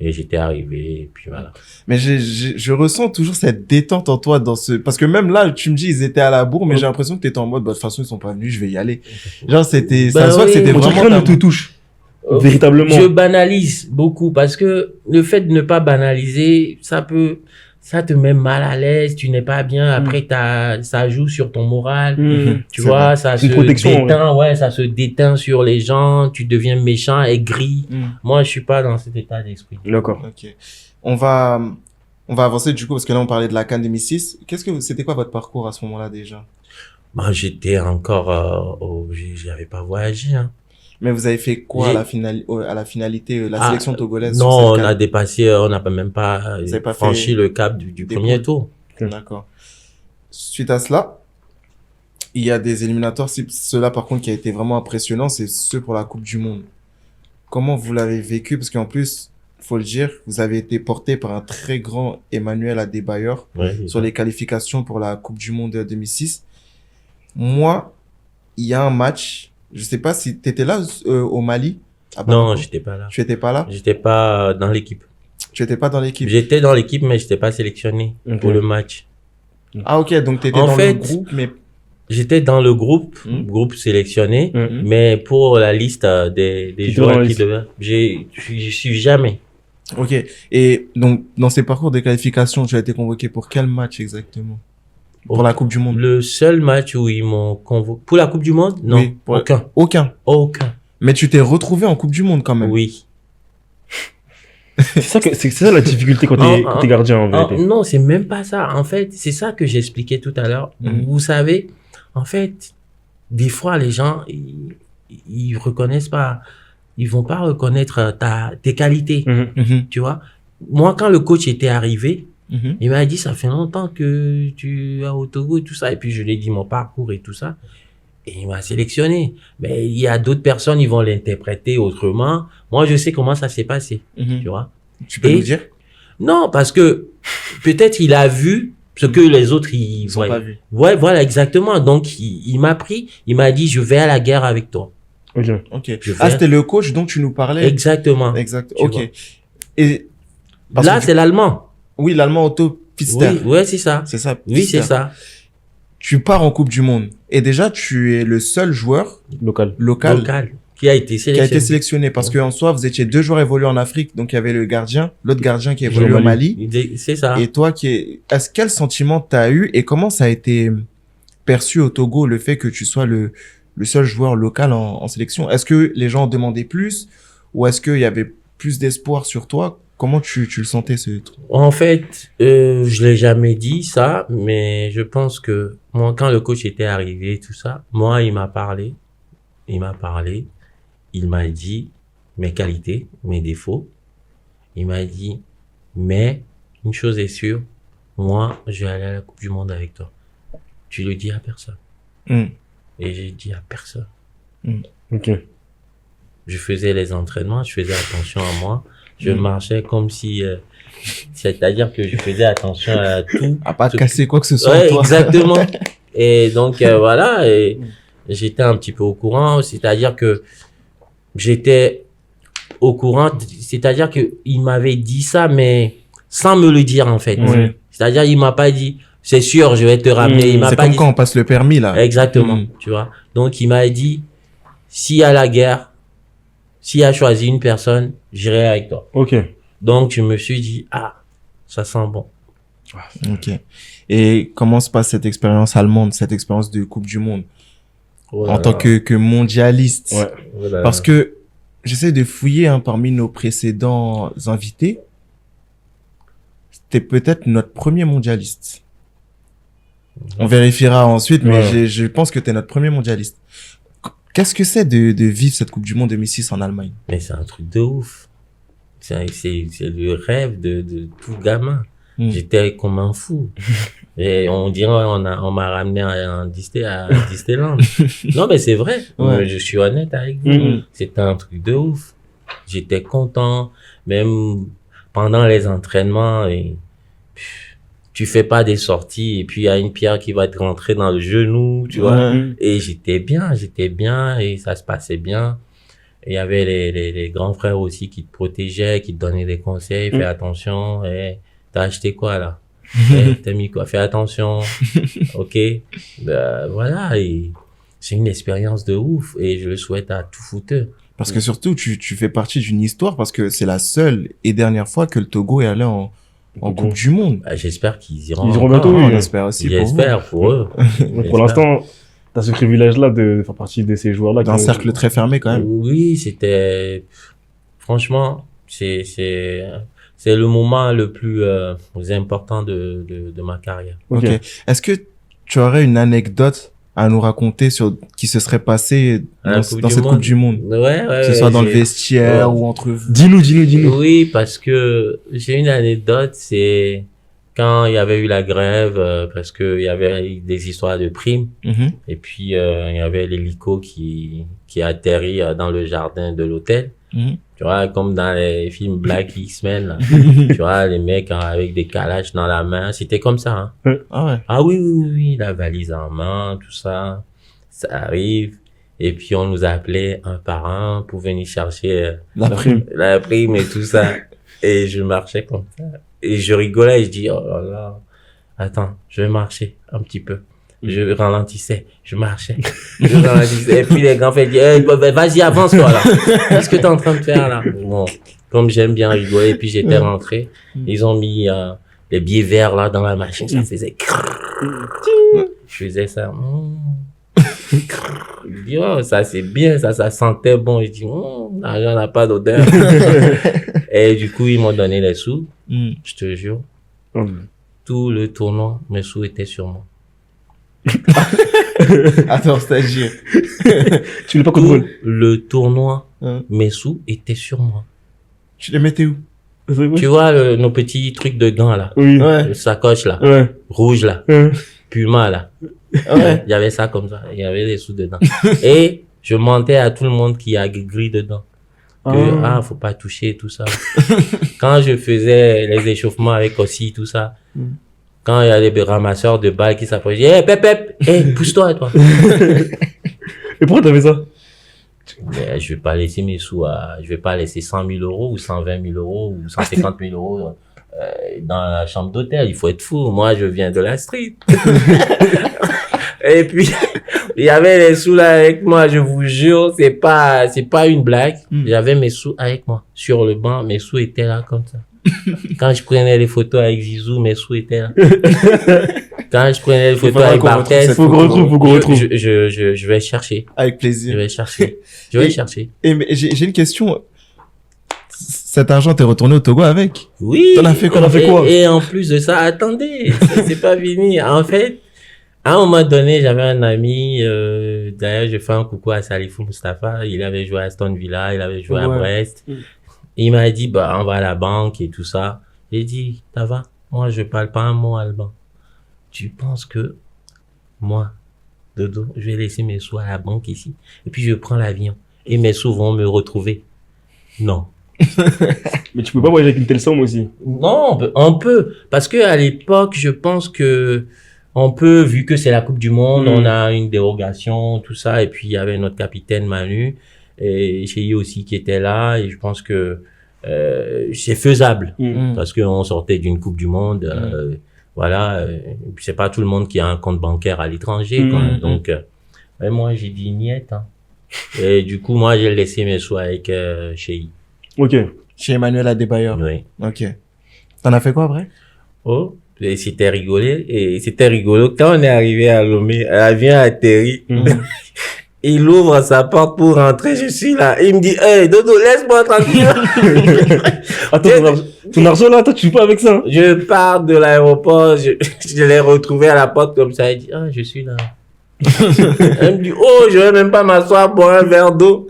Et j'étais arrivé et puis voilà. Mais je ressens toujours cette détente en toi parce que même là, tu me dis, ils étaient à la bourre, mais j'ai l'impression que t'étais en mode, de toute façon, ils sont pas venus, je vais y aller. Genre, ça se voit que c'était On dirait que vraiment rien ne te touche. Véritablement. Je banalise beaucoup parce que le fait de ne pas banaliser, ça te met mal à l'aise, tu n'es pas bien, après ça joue sur ton moral, tu vois, ça se déteint, ça se déteint sur les gens, tu deviens méchant, aigri. Moi, je suis pas dans cet état d'esprit. D'accord. Ok. On va avancer du coup, parce que là, on parlait de la CAN 2006. C'était quoi votre parcours à ce moment-là déjà? J'étais encore, j'avais pas voyagé, hein. Mais vous avez fait quoi à la finalité, la sélection togolaise? Non, on a dépassé, on n'a même pas franchi le cap du premier tour. D'accord. Suite à cela, il y a des éliminatoires. Cela, par contre, qui a été vraiment impressionnant, c'est ceux pour la Coupe du Monde. Comment vous l'avez vécu? Parce qu'en plus, faut le dire, vous avez été porté par un très grand Emmanuel Adebayor sur les qualifications pour la Coupe du Monde 2006. Moi, il y a un match. Je sais pas si t'étais là au Mali. Non, j'étais pas là. Tu étais pas là? J'étais pas dans l'équipe. Tu étais pas dans l'équipe? J'étais dans l'équipe, mais j'étais pas sélectionné pour le match. Ah ok, donc t'étais dans le groupe, mais j'étais dans le groupe sélectionné, mais pour la liste des joueurs qui devaient, je suis jamais. Ok. Et donc dans ces parcours de qualification, tu as été convoqué pour quel match exactement? Pour la Coupe du Monde. Le seul match où ils m'ont convoqué. Pour la Coupe du Monde? Non. Oui, Aucun. Mais tu t'es retrouvé en Coupe du Monde quand même. Oui. C'est ça la difficulté quand t'es gardien en vérité. Non, c'est même pas ça. En fait, c'est ça que j'expliquais tout à l'heure. Vous savez, en fait, des fois, les gens, ils reconnaissent pas, ils vont pas reconnaître tes qualités. Tu vois? Moi, quand le coach était arrivé, il m'a dit, ça fait longtemps que tu es au Togo et tout ça. Et puis, je lui ai dit mon parcours et tout ça. Et il m'a sélectionné. Mais il y a d'autres personnes, ils vont l'interpréter autrement. Moi, je sais comment ça s'est passé. Tu vois? Tu peux nous dire? Non, parce que peut-être il a vu ce que les autres, ils ont pas vu. Ouais, voilà, exactement. Donc, il m'a pris, il m'a dit, je vais à la guerre avec toi. Ok. C'était le coach dont tu nous parlais? Exactement. Exact. Ok. Et là, c'est l'allemand. Oui, l'allemand Otto Pfister. Oui, c'est ça. C'est ça. Oui, c'est ça. Tu pars en Coupe du Monde. Et déjà, tu es le seul joueur local Qui a été qui a été sélectionné parce qu'en soi, vous étiez 2 joueurs évolués en Afrique. Donc, il y avait le gardien, l'autre gardien qui évolue au Mali. C'est ça. Et toi quel sentiment t'as eu et comment ça a été perçu au Togo, le fait que tu sois le seul joueur local en sélection? Est-ce que les gens demandaient plus ou est-ce qu'il y avait plus d'espoir sur toi? Comment tu le sentais, ce truc? En fait, je l'ai jamais dit ça, mais je pense que moi, quand le coach était arrivé, tout ça, moi, il m'a parlé, il m'a dit mes qualités, mes défauts. Il m'a dit, mais une chose est sûre, moi, je vais aller à la Coupe du Monde avec toi. Tu le dis à personne. Et j'ai dit à personne. Ok. Je faisais les entraînements, je faisais attention à moi. Je marchais comme si, c'est-à-dire que je faisais attention à tout. À pas casser quoi que ce soit. Ouais, toi. exactement. Et donc, voilà, et j'étais un petit peu au courant. C'est-à-dire que j'étais au courant. C'est-à-dire que il m'avait dit ça, mais sans me le dire, en fait. Oui. C'est-à-dire, il m'a pas dit, c'est sûr, je vais te ramener. Il m'a C'est pas comme dit. quand on passe le permis, là. Exactement. Tu vois. Donc, il m'a dit, s'il y a la guerre, s'il a choisi une personne, j'irai avec toi. Ok. Donc, je me suis dit, ah, ça sent bon. Ok. Et comment se passe cette expérience allemande, cette expérience de Coupe du Monde en tant que mondialiste? Ouais. Voilà. Parce que j'essaie de fouiller parmi nos précédents invités. C'était peut-être notre premier mondialiste. On vérifiera ensuite, mais Ouais. je pense que t'es notre premier mondialiste. Qu'est-ce que c'est de vivre cette Coupe du Monde 2006 en Allemagne? Mais c'est un truc de ouf. C'est le rêve de tout gamin. J'étais comme un fou. Et on dirait, on m'a ramené à Disneyland. Non, mais c'est vrai. Ouais. Je suis honnête avec vous. C'était un truc de ouf. J'étais content. Même pendant les entraînements, et tu fais pas des sorties et puis il y a une pierre qui va te rentrer dans le genou, tu vois. Et j'étais bien et ça se passait bien. Et il y avait les grands frères aussi qui te protégeaient, qui te donnaient des conseils, fais attention, t'as acheté quoi là? T'as mis quoi? Fais attention. Ok. Voilà, et c'est une expérience de ouf et je le souhaite à tout footeur. Parce que surtout, tu fais partie d'une histoire parce que c'est la seule et dernière fois que le Togo est allé en Coupe du Monde. Bah, j'espère qu'ils iront. Ils iront encore. bientôt, oui. On espère aussi pour vous. J'espère pour eux. Pour l'instant, t'as ce privilège-là de faire partie de ces joueurs-là. D'un cercle très fermé quand même. Oui, c'était, franchement, c'est le moment le plus important de ma carrière. Ok. Est-ce que tu aurais une anecdote à nous raconter sur qui se serait passé dans cette Coupe du Monde? Ouais, Que ce soit dans le vestiaire ou entre vous. Dis-nous. Oui, parce que j'ai une anecdote, c'est quand il y avait eu la grève, parce que il y avait des histoires de primes, et puis il y avait l'hélico qui atterrit dans le jardin de l'hôtel. Tu vois, comme dans les films Black X-Men, là. Tu vois, les mecs avec des calages dans la main. C'était comme ça, hein. Ah ouais. Ah oui, la valise en main, tout ça. Ça arrive. Et puis, on nous appelait un par un pour venir chercher La prime. la prime et tout ça. Et je marchais comme ça. Et je rigolais et je dis, oh là là, attends, je vais marcher un petit peu. Je ralentissais, je marchais, je ralentissais. Et puis les grands frères disent, hey, vas-y, avance toi là. Qu'est-ce que t'es en train de faire là? Bon, comme j'aime bien rigoler, et puis j'étais rentré. Ils ont mis les billets verts là dans la machine, ça faisait je faisais ça. Je dis, oh, ça c'est bien, ça sentait bon. Je dis, l'argent n'a pas d'odeur. Et du coup, ils m'ont donné les sous. Je te jure. Tout le tournoi, mes sous étaient sur moi. Attends, stagiaire. Tu l'as pas contrôlé. Le tournoi, mes sous étaient sur moi. Tu les mettais où? Tu vois nos petits trucs de gants là, Oui. le sacoche là, rouge là, Puma là. Il y avait ça comme ça, il y avait des sous dedans. Et je mentais à tout le monde qu'il y a gris dedans. Que faut pas toucher tout ça. Quand je faisais les échauffements avec aussi tout ça. Quand il y a des ramasseurs de balles qui s'approchaient, hey, Pep, hey, pousse-toi, toi. Et pourquoi t'avais ça? Mais je vais pas laisser mes sous je vais pas laisser 100 000 euros ou 120 000 euros ou 150 000 euros dans la chambre d'hôtel. Il faut être fou. Moi, je viens de la street. Et puis, Il y avait les sous là avec moi, je vous jure, c'est pas une blague. J'avais mes sous avec moi sur le banc, mes sous étaient là comme ça. Quand je prenais les photos avec Zizou, mes sous étaient là. Quand je prenais les photos avec Barthez, faut qu'on retrouve. Je vais chercher. Avec plaisir. Je vais chercher. Et mais j'ai une question. Cet argent, t'es retourné au Togo avec? Oui. T'en as fait quoi? Et en plus de ça, attendez, c'est pas fini. En fait, à un moment donné, j'avais un ami, d'ailleurs, je fais un coucou à Salifou Mustafa. Il avait joué à Aston Villa, il avait joué à Brest. Il m'a dit, bah, on va à la banque et tout ça. J'ai dit, ça va? Moi, je parle pas un mot allemand. Tu penses que moi, Dodo, je vais laisser mes sous à la banque ici et puis je prends l'avion et mes sous vont me retrouver? Non. Mais tu peux pas voyager avec une telle somme aussi. Non, on peut. Parce que à l'époque, je pense que on peut, vu que c'est la Coupe du Monde, on a une dérogation, tout ça. Et puis, il y avait notre capitaine Manu et Chéhi aussi qui était là. Et je pense que c'est faisable. Parce qu'on sortait d'une Coupe du Monde. Voilà. C'est pas tout le monde qui a un compte bancaire à l'étranger. Donc, moi, j'ai dit niette. Hein. Et du coup, moi, j'ai laissé mes sous avec Chéhi. Ok. Chez Emmanuel Adebayor. Oui. Ok. T'en as fait quoi après? Oh, et c'était rigolo. Quand on est arrivé à Lomé, l'avion a atterri. Il ouvre sa porte pour rentrer, je suis là. Il me dit, hey, Dodo, laisse-moi tranquille. Attends, ton argent là, toi, tu joues pas avec ça? Je pars de l'aéroport, je l'ai retrouvé à la porte comme ça. Il dit, ah, je suis là. Elle me dit, oh, je vais même pas m'asseoir pour un verre d'eau.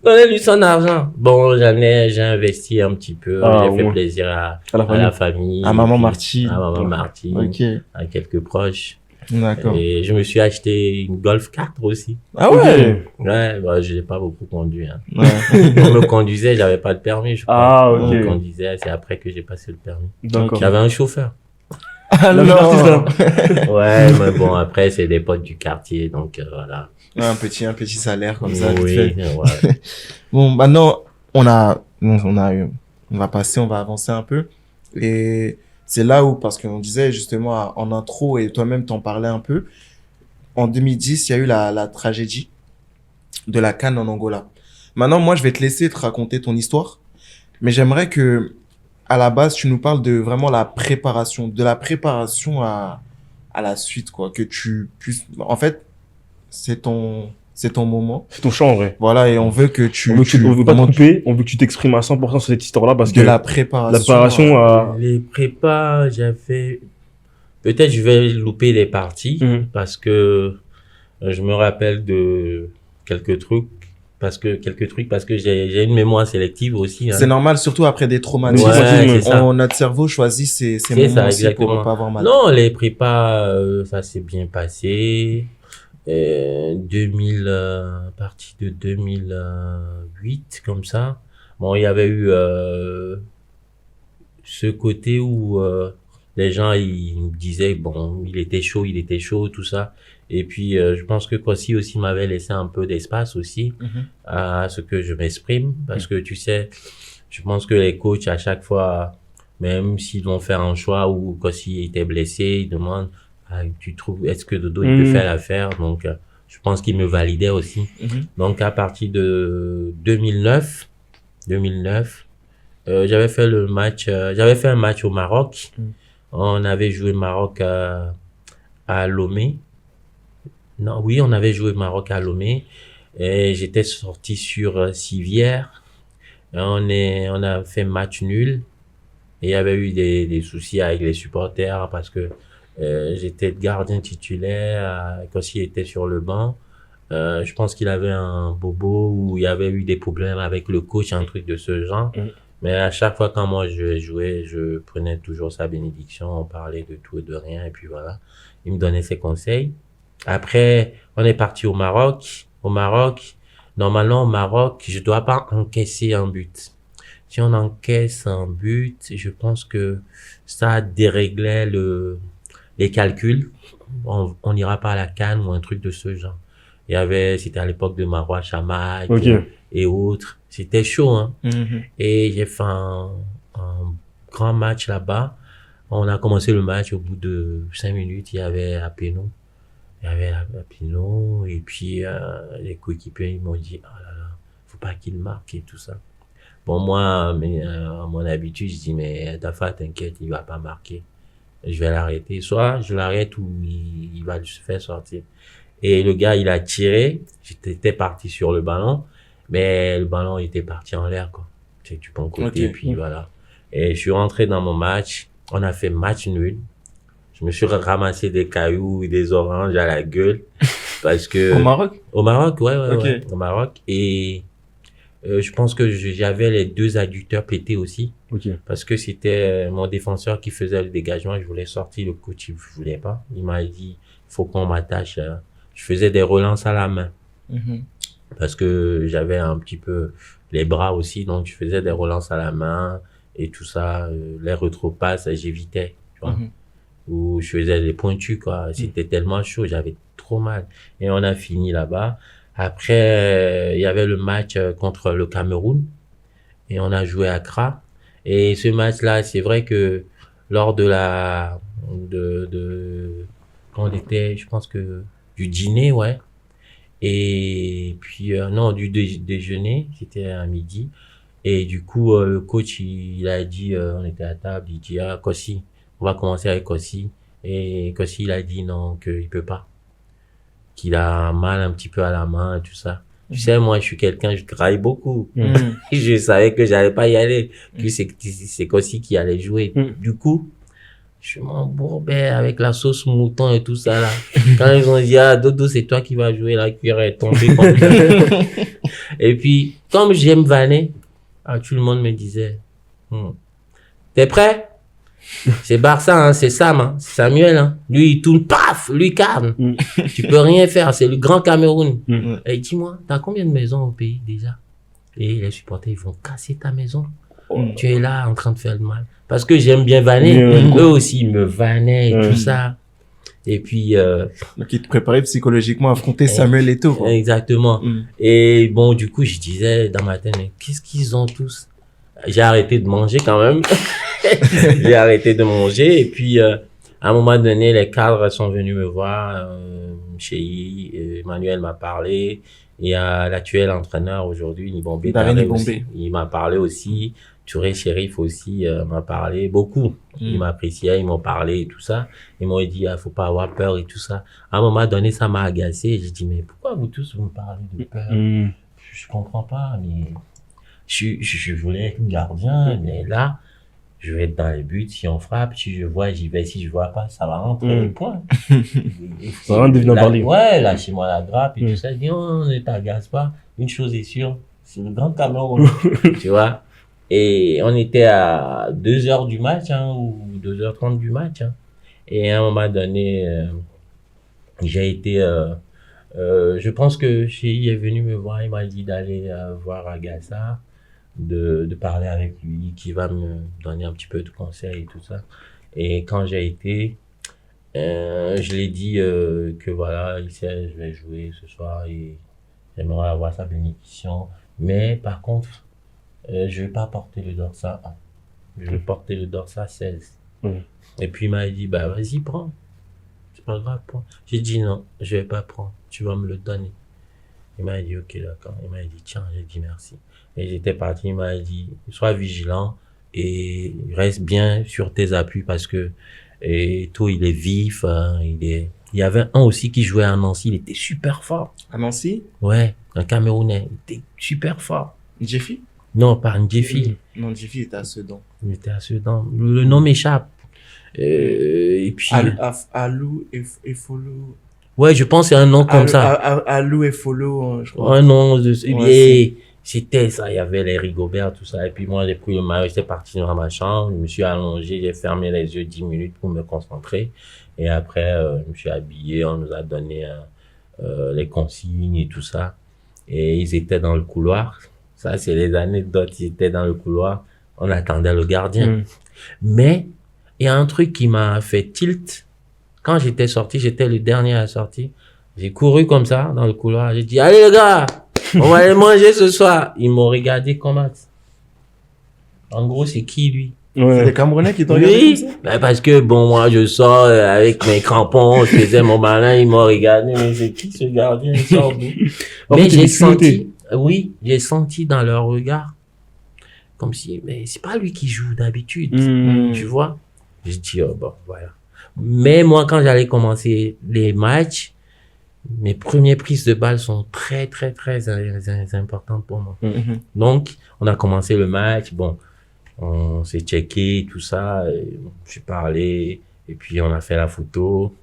Donnez-lui son argent. Bon, j'ai investi un petit peu. J'ai fait plaisir à la famille. À maman Marty. À maman Marty. Ok. À quelques proches. D'accord. Et je me suis acheté une Golf 4 aussi. Ah ouais? Ouais, bah, je l'ai pas beaucoup conduit, hein. Ouais. On me conduisait, j'avais pas le permis, je crois. Ah, ok. On me conduisait, c'est après que j'ai passé le permis. D'accord. J'avais un chauffeur. Ah non. Ouais, mais bon, après, c'est des potes du quartier, donc, voilà. Un petit salaire comme ça. Oui, vite fait. ouais. Bon, maintenant, on va avancer un peu. Et c'est là où, parce qu'on disait justement en intro, et toi-même t'en parlais un peu, en 2010, il y a eu la tragédie de la CAN en Angola. Maintenant, moi, je vais te laisser te raconter ton histoire, mais j'aimerais que, à la base, tu nous parles de vraiment la préparation à la suite, quoi, que tu puisses, en fait, c'est ton moment. C'est ton champ, en vrai. Voilà, et on veut que On veut pas te couper, on veut que tu t'exprimes à 100% sur cette histoire-là parce que la préparation. La préparation à... Les prépas, peut-être je vais louper des parties parce que je me rappelle de quelques trucs parce que j'ai une mémoire sélective aussi. Hein. C'est normal, surtout après des traumatismes. Ouais, notre cerveau choisit ces moments ça, aussi pour exactement. pas avoir mal. Non, les prépas, ça s'est bien passé. 2000, partie de 2008, comme ça. Bon, il y avait eu ce côté où les gens ils me disaient bon, il était chaud, tout ça. Et puis je pense que Kossi aussi m'avait laissé un peu d'espace aussi à ce que je m'exprime, parce que tu sais, je pense que les coachs à chaque fois, même s'ils vont faire un choix où Kossi était blessé, ils demandent tu trouves, est-ce que Dodo il peut faire l'affaire? Donc je pense qu'il me validait aussi. Donc à partir de 2009, j'avais fait un match au Maroc. On avait joué Maroc à Lomé. Non, oui, on avait joué Maroc à Lomé. Et j'étais sorti sur Civière. On a fait match nul. Et il y avait eu des soucis avec les supporters parce que j'étais gardien titulaire quand il était sur le banc. Je pense qu'il avait un bobo ou il y avait eu des problèmes avec le coach, un truc de ce genre. Mais à chaque fois quand moi je jouais, je prenais toujours sa bénédiction, on parlait de tout et de rien et puis voilà. Il me donnait ses conseils. Après, on est parti au Maroc. Normalement au Maroc, je dois pas encaisser un but. Si on encaisse un but, je pense que ça déréglait les calculs. On n'ira pas à la CAN ou un truc de ce genre. C'était à l'époque de Marois Chamac et autres. C'était chaud, hein. Et j'ai fait un grand match là-bas. On a commencé le match au bout de 5 minutes, il y avait Apeno. Il y avait la Pinot, et puis les coéquipiers, ils m'ont dit, oh là là, faut pas qu'il marque et tout ça. Bon, moi, à mon habitude, je dis, mais Dafa, t'inquiète, il va pas marquer. Je vais l'arrêter. Soit je l'arrête ou il va se faire sortir. Et le gars, il a tiré. J'étais parti sur le ballon, mais le ballon était parti en l'air, quoi. C'est du bon côté, puis voilà. Et je suis rentré dans mon match. On a fait match nul. Je me suis ramassé des cailloux et des oranges à la gueule. Parce que. Au Maroc? Au Maroc, ouais. Au Maroc. Et, je pense que j'avais les 2 adducteurs pétés aussi. Parce que c'était mon défenseur qui faisait le dégagement. Je voulais sortir, le coach, il voulait pas. Il m'a dit, faut qu'on m'attache. Je faisais des relances à la main. Parce que j'avais un petit peu les bras aussi. Donc, je faisais des relances à la main et tout ça. Les retropasses, j'évitais, tu vois. Où je faisais des pointus, quoi. C'était tellement chaud, j'avais trop mal. Et on a fini là-bas. Après, il y avait le match contre le Cameroun. Et on a joué à Accra. Et ce match-là, c'est vrai que lors de quand on était, je pense que du dîner, ouais. Et puis, non, du déjeuner, c'était à midi. Et du coup, le coach, il a dit, on était à table, il dit, ah, Kossi, on va commencer avec Kossi. Et Kossi, il a dit non, qu'il peut pas. Qu'il a mal un petit peu à la main et tout ça. Tu sais, moi, je suis quelqu'un, je travaille beaucoup. Je savais que j'allais pas y aller. Que c'est Kossi qui allait jouer. Du coup, je m'embourbais avec la sauce mouton et tout ça, là. Quand ils ont dit, ah, Dodo, c'est toi qui vas jouer, la cuillère est tombée comme ça. Et puis, comme j'aime vanner, tout le monde me disait, t'es prêt? C'est Barça, hein, c'est Sam, hein, c'est Samuel, hein. Lui, il tourne, paf, lui carne. Tu peux rien faire, c'est le grand Cameroun. Et dis-moi, t'as combien de maisons au pays, déjà? Et les supporters, ils vont casser ta maison. Tu es là, en train de faire le mal. Parce que j'aime bien vanner. Eux aussi, ils me vannaient et tout ça. Et puis, donc, ils te préparaient psychologiquement à affronter Samuel Eto'o, quoi. Exactement. Et bon, du coup, je disais dans ma tête, mais qu'est-ce qu'ils ont tous? J'ai arrêté de manger quand même. J'ai arrêté de manger. Et puis, à un moment donné, les cadres sont venus me voir. Chez Emmanuel m'a parlé. Il y a l'actuel entraîneur aujourd'hui, Nibombé. Il m'a parlé aussi. Touré Shérif aussi m'a parlé beaucoup. Ils m'appréciaient, ils m'ont parlé et tout ça. Ils m'ont dit, faut pas avoir peur et tout ça. À un moment donné, ça m'a agacé. J'ai dit, mais pourquoi vous tous vous me parlez de peur? Je comprends pas, mais je voulais être gardien, mais là, je vais être dans les buts. Si on frappe, si je vois, j'y vais. Si je vois pas, ça va rentrer le point. Ça va devenir parler. Ouais, lâchez-moi la grappe et tout ça. Je dis, on ne t'agace pas. Une chose est sûre, c'est le grand Cameroun. Tu vois? Et on était à 2h du match, hein, ou 2h30 du match, hein. Et à un moment donné, j'ai été, je pense que Chéri est venu me voir, il m'a dit d'aller voir Agassa, de parler avec lui, qui va me donner un petit peu de conseils et tout ça. Et quand j'ai été, je l'ai dit que voilà, il sait, je vais jouer ce soir et j'aimerais avoir sa bénédiction. Mais par contre, je vais pas porter le dorsal 1. Je vais porter le dorsal 16. Et puis il m'a dit, bah vas-y, prends. C'est pas grave, prends. J'ai dit non, je vais pas prendre. Tu vas me le donner. Il m'a dit, ok, d'accord. Il m'a dit, tiens, j'ai dit merci. Et j'étais parti, il m'a dit, sois vigilant et reste bien sur tes appuis parce que tout, il est vif, hein, il y avait un aussi qui jouait à Nancy, il était super fort. À Nancy? Ouais, un Camerounais, il était super fort. Jeffy? Non, pas Ndjefi. Non, Jeffy était à Sedan. Il était à Sedan. Le nom m'échappe. Et puis. Alou et Follow. Ouais, je pense que c'est un nom comme ça. Alou et Follow, je crois. Un nom de. C'était ça. Il y avait les Rigobert, tout ça. Et puis moi, j'ai pris le maillot, j'étais parti dans ma chambre. Je me suis allongé, j'ai fermé les yeux 10 minutes pour me concentrer. Et après, je me suis habillé. On nous a donné les consignes et tout ça. Et ils étaient dans le couloir. Ça, c'est les anecdotes. Ils étaient dans le couloir. On attendait le gardien. Mais, il y a un truc qui m'a fait tilt. Quand j'étais sorti, j'étais le dernier à sortir. J'ai couru comme ça, dans le couloir. J'ai dit, allez les gars, on va aller manger ce soir. Ils m'ont regardé comme ça. En gros, c'est qui lui? Ouais. les Camerounais qui t'ont regardé Oui, comme ça? ben parce que bon, moi je sors avec mes crampons, je faisais mon malin, ils m'ont regardé, mais c'est qui ce gardien, il sort d'où? En Mais fait, j'ai t'es culotté. senti, oui, j'ai senti dans leur regard, comme si, mais c'est pas lui qui joue d'habitude, tu vois. Je dis, oh bon, voilà. Mais moi, quand j'allais commencer les matchs, mes premières prises de balles sont très, très, très importantes pour moi. Mhm. Donc, on a commencé le match, bon, on s'est checké, tout ça, j'ai parlé, et puis on a fait la photo.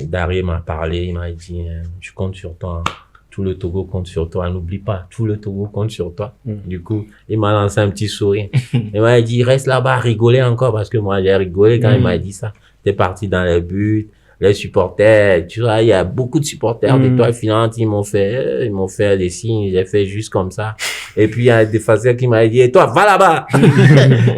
Darry m'a parlé, il m'a dit, je compte sur toi, tout le Togo compte sur toi, n'oublie pas, tout le Togo compte sur toi. Du coup, il m'a lancé un petit sourire. Il m'a dit, reste là-bas à rigoler encore, parce que moi j'ai rigolé quand il m'a dit ça. T'es parti dans les buts, les supporters, tu vois, il y a beaucoup de supporters d'Étoile Filante, ils m'ont fait des signes, j'ai fait juste comme ça. Et puis, il y a des défenseurs qui m'ont dit, et toi, va là-bas!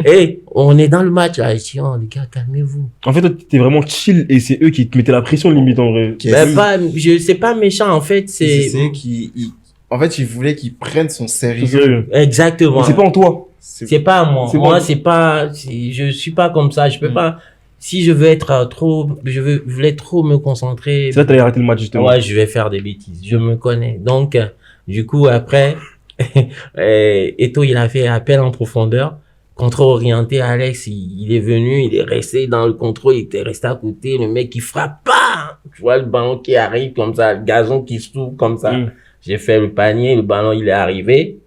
Et on est dans le match, là. Je dis, oh, les gars, calmez-vous. En fait, toi, t'étais vraiment chill et c'est eux qui te mettaient la pression limite en vrai. Ben, c'est pas méchant, en fait, C'est eux en fait, ils voulaient qu'ils prennent son C'est sérieux. sérieux. Exactement. Mais c'est pas en toi. C'est pas à moi. C'est Moi, pas- c'est pas, je suis pas comme ça. Je peux pas, si je veux être voulais trop me concentrer. C'est là que t'allais arrêter le match justement. Ouais, je vais faire des bêtises. Je me connais. Donc, du coup, après, Eto, il a fait appel en profondeur. Contrôle orienté, Alex, il est venu, il est resté dans le contrôle, il était resté à côté, le mec, il frappe pas! Tu vois, le ballon qui arrive comme ça, le gazon qui s'ouvre comme ça. J'ai fait le panier, le ballon, il est arrivé.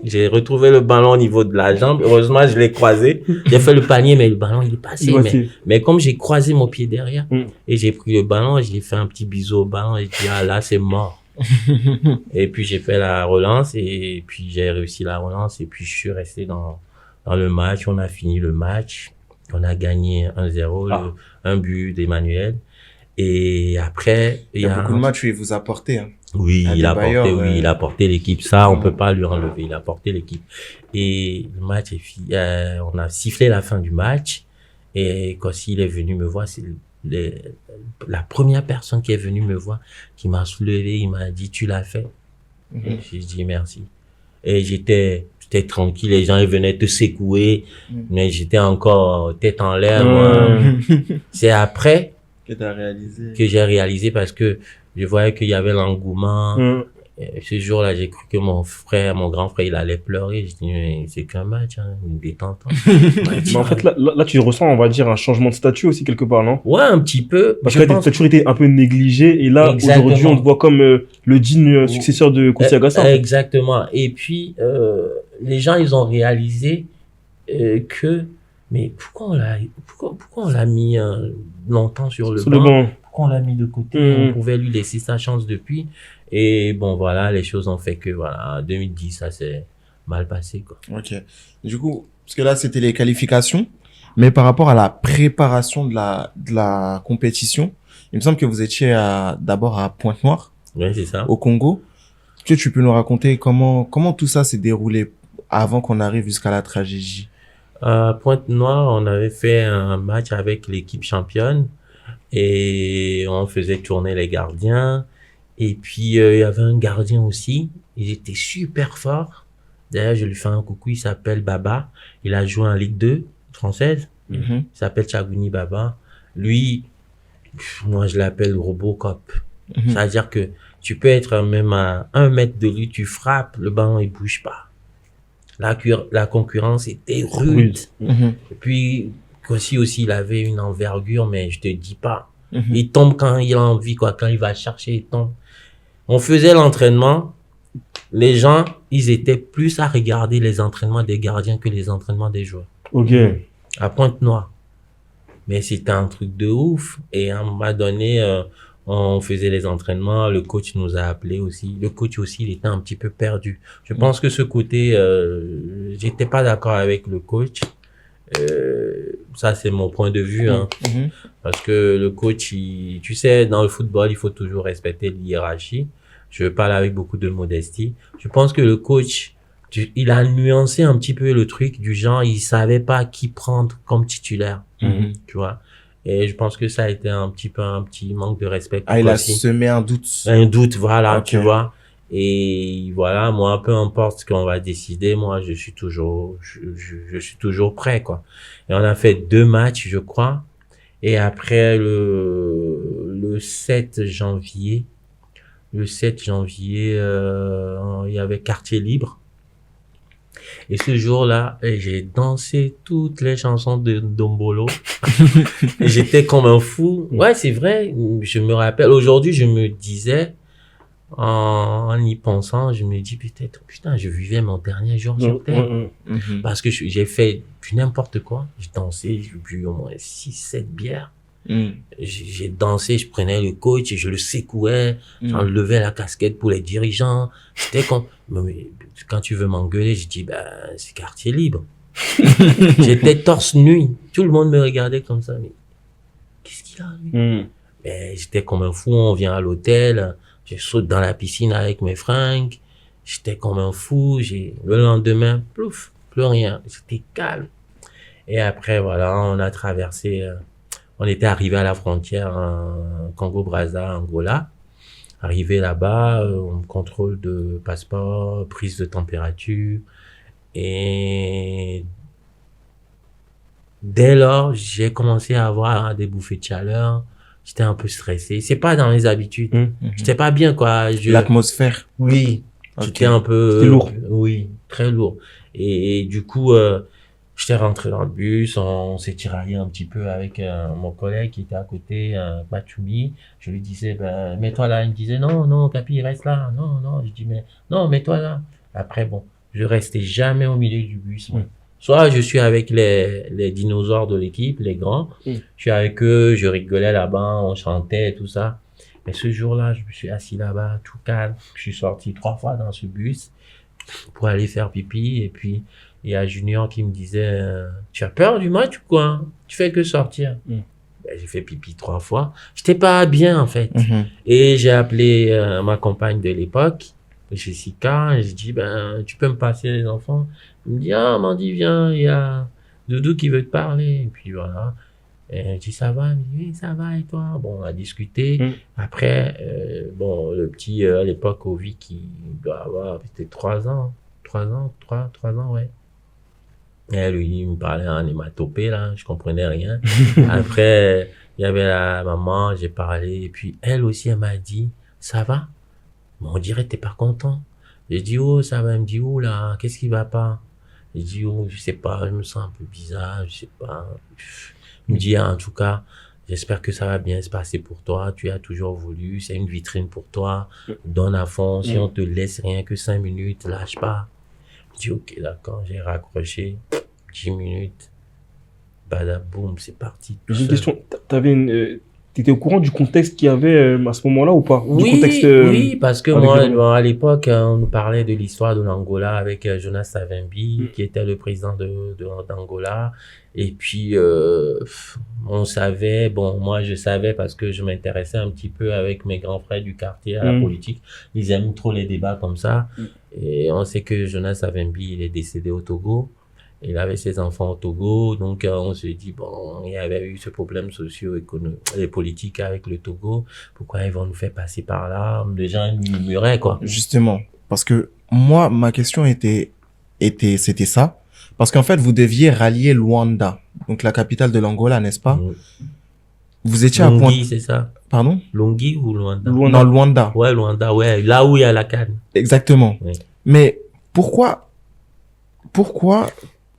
J'ai retrouvé le ballon au niveau de la jambe. Heureusement, je l'ai croisé. J'ai fait le panier, mais le ballon, il est passé. Mais comme j'ai croisé mon pied derrière, et j'ai pris le ballon, j'ai fait un petit bisou au ballon, et j'ai dit, ah là, c'est mort. Et puis, j'ai fait la relance, et puis j'ai réussi la relance, et puis je suis resté dans le match. On a fini le match. On a gagné 1-0, un but d'Emmanuel. Et après, Il y a beaucoup de matchs où il vous a porté. Hein. Oui, À il a Adebayor, porté, oui, il a porté l'équipe. Ça, on peut pas lui enlever. Il a porté l'équipe. Et le match est fini. On a sifflé la fin du match. Et quand il est venu me voir, c'est la première personne qui est venue me voir, qui m'a soulevé, il m'a dit, tu l'as fait. J'ai dit merci. Et j'étais tranquille, les gens ils venaient te secouer, mais j'étais encore tête en l'air. Moi. C'est après Que t'as réalisé. que j'ai réalisé, parce que je voyais qu'il y avait l'engouement. Ce jour-là, j'ai cru que mon grand frère, il allait pleurer. Je dis, mais c'est qu'un match, hein, une détente. Mais en fait, là, tu ressens, on va dire, un changement de statut aussi quelque part, non? Ouais, un petit peu. Parce que là, t'as toujours été un peu négligé et là, Exactement. aujourd'hui, on te voit comme le digne successeur de Kousi Agassa. Exactement. Et puis, les gens, ils ont réalisé que, mais pourquoi on l'a mis longtemps sur le banc? Pourquoi on l'a mis de côté? On pouvait lui laisser sa chance depuis. Et bon, voilà, les choses ont fait que, voilà, en 2010, ça s'est mal passé, quoi. Ok. Du coup, parce que là, c'était les qualifications, mais par rapport à la préparation de la compétition, il me semble que vous étiez d'abord à Pointe-Noire. Oui, c'est ça. Au Congo. Est-ce que tu peux nous raconter comment tout ça s'est déroulé avant qu'on arrive jusqu'à la tragédie? À Pointe-Noire, on avait fait un match avec l'équipe championne et on faisait tourner les gardiens. Et puis, il y avait un gardien aussi. Il était super fort. D'ailleurs, je lui fais un coucou. Il s'appelle Baba. Il a joué en Ligue 2 française. Il s'appelle Chagouni Baba. Lui, moi, je l'appelle Robocop. C'est-à-dire que tu peux être même à 1 mètre de lui, tu frappes, le ballon, il bouge pas. La concurrence était rude. Et puis, aussi, il avait une envergure, mais je te dis pas. Il tombe quand il a envie, quoi. Quand il va chercher, il tombe. On faisait l'entraînement. Les gens, ils étaient plus à regarder les entraînements des gardiens que les entraînements des joueurs. Ok. À Pointe-Noire. Mais c'était un truc de ouf. Et à un moment donné, on faisait les entraînements. Le coach nous a appelés aussi. Le coach aussi, il était un petit peu perdu. Je pense que ce côté, j'étais pas d'accord avec le coach. Ça, c'est mon point de vue, hein. Parce que le coach, tu sais, dans le football, il faut toujours respecter l'hiérarchie. Je parle avec beaucoup de modestie. Je pense que le coach, il a nuancé un petit peu le truc du genre, il savait pas qui prendre comme titulaire. Tu vois. Et je pense que ça a été un petit manque de respect. Ah, il a semé un doute. Un doute, voilà, tu vois. Et voilà, moi, peu importe ce qu'on va décider, moi, je suis toujours prêt, quoi. Et on a fait 2 matchs, je crois. Et après le 7 janvier, il y avait quartier libre. Et ce jour-là, j'ai dansé toutes les chansons de Dombolo. Et j'étais comme un fou. Ouais, c'est vrai. Je me rappelle. Aujourd'hui, je me disais, en y pensant, je me dis peut-être, putain, je vivais mon dernier jour sur Terre. Parce que j'ai fait n'importe quoi. J'ai dansé, j'ai bu au moins 6-7 bières. J'ai dansé, je prenais le coach et je le secouais, j'enlevais la casquette pour les dirigeants. C'était comme, mais quand tu veux m'engueuler, je dis, ben, c'est quartier libre. J'étais torse nu. Tout le monde me regardait comme ça, mais qu'est-ce qu'il a, lui? Ben, j'étais comme un fou, on vient à l'hôtel, je saute dans la piscine avec mes fringues. J'étais comme un fou, le lendemain, plouf, plus rien. J'étais calme. Et après, voilà, on a traversé, on était arrivé à la frontière Congo-Brazza, Angola. Arrivé là-bas, contrôle de passeport, prise de température. Et dès lors, j'ai commencé à avoir des bouffées de chaleur. J'étais un peu stressé. C'est pas dans mes habitudes. J'étais pas bien, quoi. L'atmosphère. Oui. Okay. J'étais un peu... C'était lourd. Oui, très lourd. Et du coup... j'étais rentré dans le bus, on s'est tiraillé un petit peu avec mon collègue qui était à côté, Batumi. Je lui disais, ben, mets-toi là. Il me disait, non, Capi, reste là. Non. Je dis, mais non, mets-toi là. Après, bon, je restais jamais au milieu du bus. Soit je suis avec les dinosaures de l'équipe, les grands. Je suis avec eux, je rigolais là-bas, on chantait, tout ça. Mais ce jour-là, je me suis assis là-bas, tout calme. Je suis sorti 3 fois dans ce bus pour aller faire pipi. Et puis, il y a Junior qui me disait, tu as peur du match ou quoi? Tu fais que sortir. Ben, j'ai fait pipi 3 fois. J'étais pas bien, en fait. Et j'ai appelé ma compagne de l'époque, Jessica, et j'ai dit, ben, tu peux me passer les enfants? Il me dit, ah, Mandy, viens, il y a Doudou qui veut te parler. Et puis voilà. Et je dis, ça va? Il me dit, oui, ça va, et toi? Bon, on a discuté. Après, bon, le petit, à l'époque, Ovi, qui doit avoir, c'était 3 ans, ouais. Et lui, il me parlait en hématopée, là, je comprenais rien. Après, il y avait la maman, j'ai parlé, et puis elle aussi, elle m'a dit, ça va? Mais on dirait que t'es pas content. J'ai dit, oh, ça va. Elle me dit, oh là, qu'est-ce qui va pas? J'ai dit, oh, je sais pas, je me sens un peu bizarre, je sais pas. Il me dit, en tout cas, j'espère que ça va bien se passer pour toi, tu as toujours voulu, c'est une vitrine pour toi, donne à fond, si on te laisse rien que 5 minutes, lâche pas. Je dis, ok, d'accord, j'ai raccroché, 10 minutes, badaboum, c'est parti. J'ai une question, t'étais au courant du contexte qu'il y avait à ce moment-là ou pas? Oui, du contexte, oui, parce que moi, bon, à l'époque, on nous parlait de l'histoire de l'Angola avec Jonas Savimbi, qui était le président d'Angola. Et puis, on savait, bon, moi, je savais parce que je m'intéressais un petit peu avec mes grands frères du quartier à la politique. Ils aiment trop les débats comme ça. Et on sait que Jonas Savimbi, il est décédé au Togo. Il avait ses enfants au Togo, donc on se dit, bon, il y avait eu ce problème socio-économique et politique avec le Togo, pourquoi ils vont nous faire passer par là? Les gens murmuraient, quoi. Justement, parce que moi, ma question c'était ça, parce qu'en fait, vous deviez rallier Luanda, donc la capitale de l'Angola, n'est-ce pas? Vous étiez Longhi, à point... c'est ça? Pardon? Longhi ou Luanda? Non, Luanda. Ouais, Luanda, ouais, là où il y a la canne. Exactement. Oui. Mais pourquoi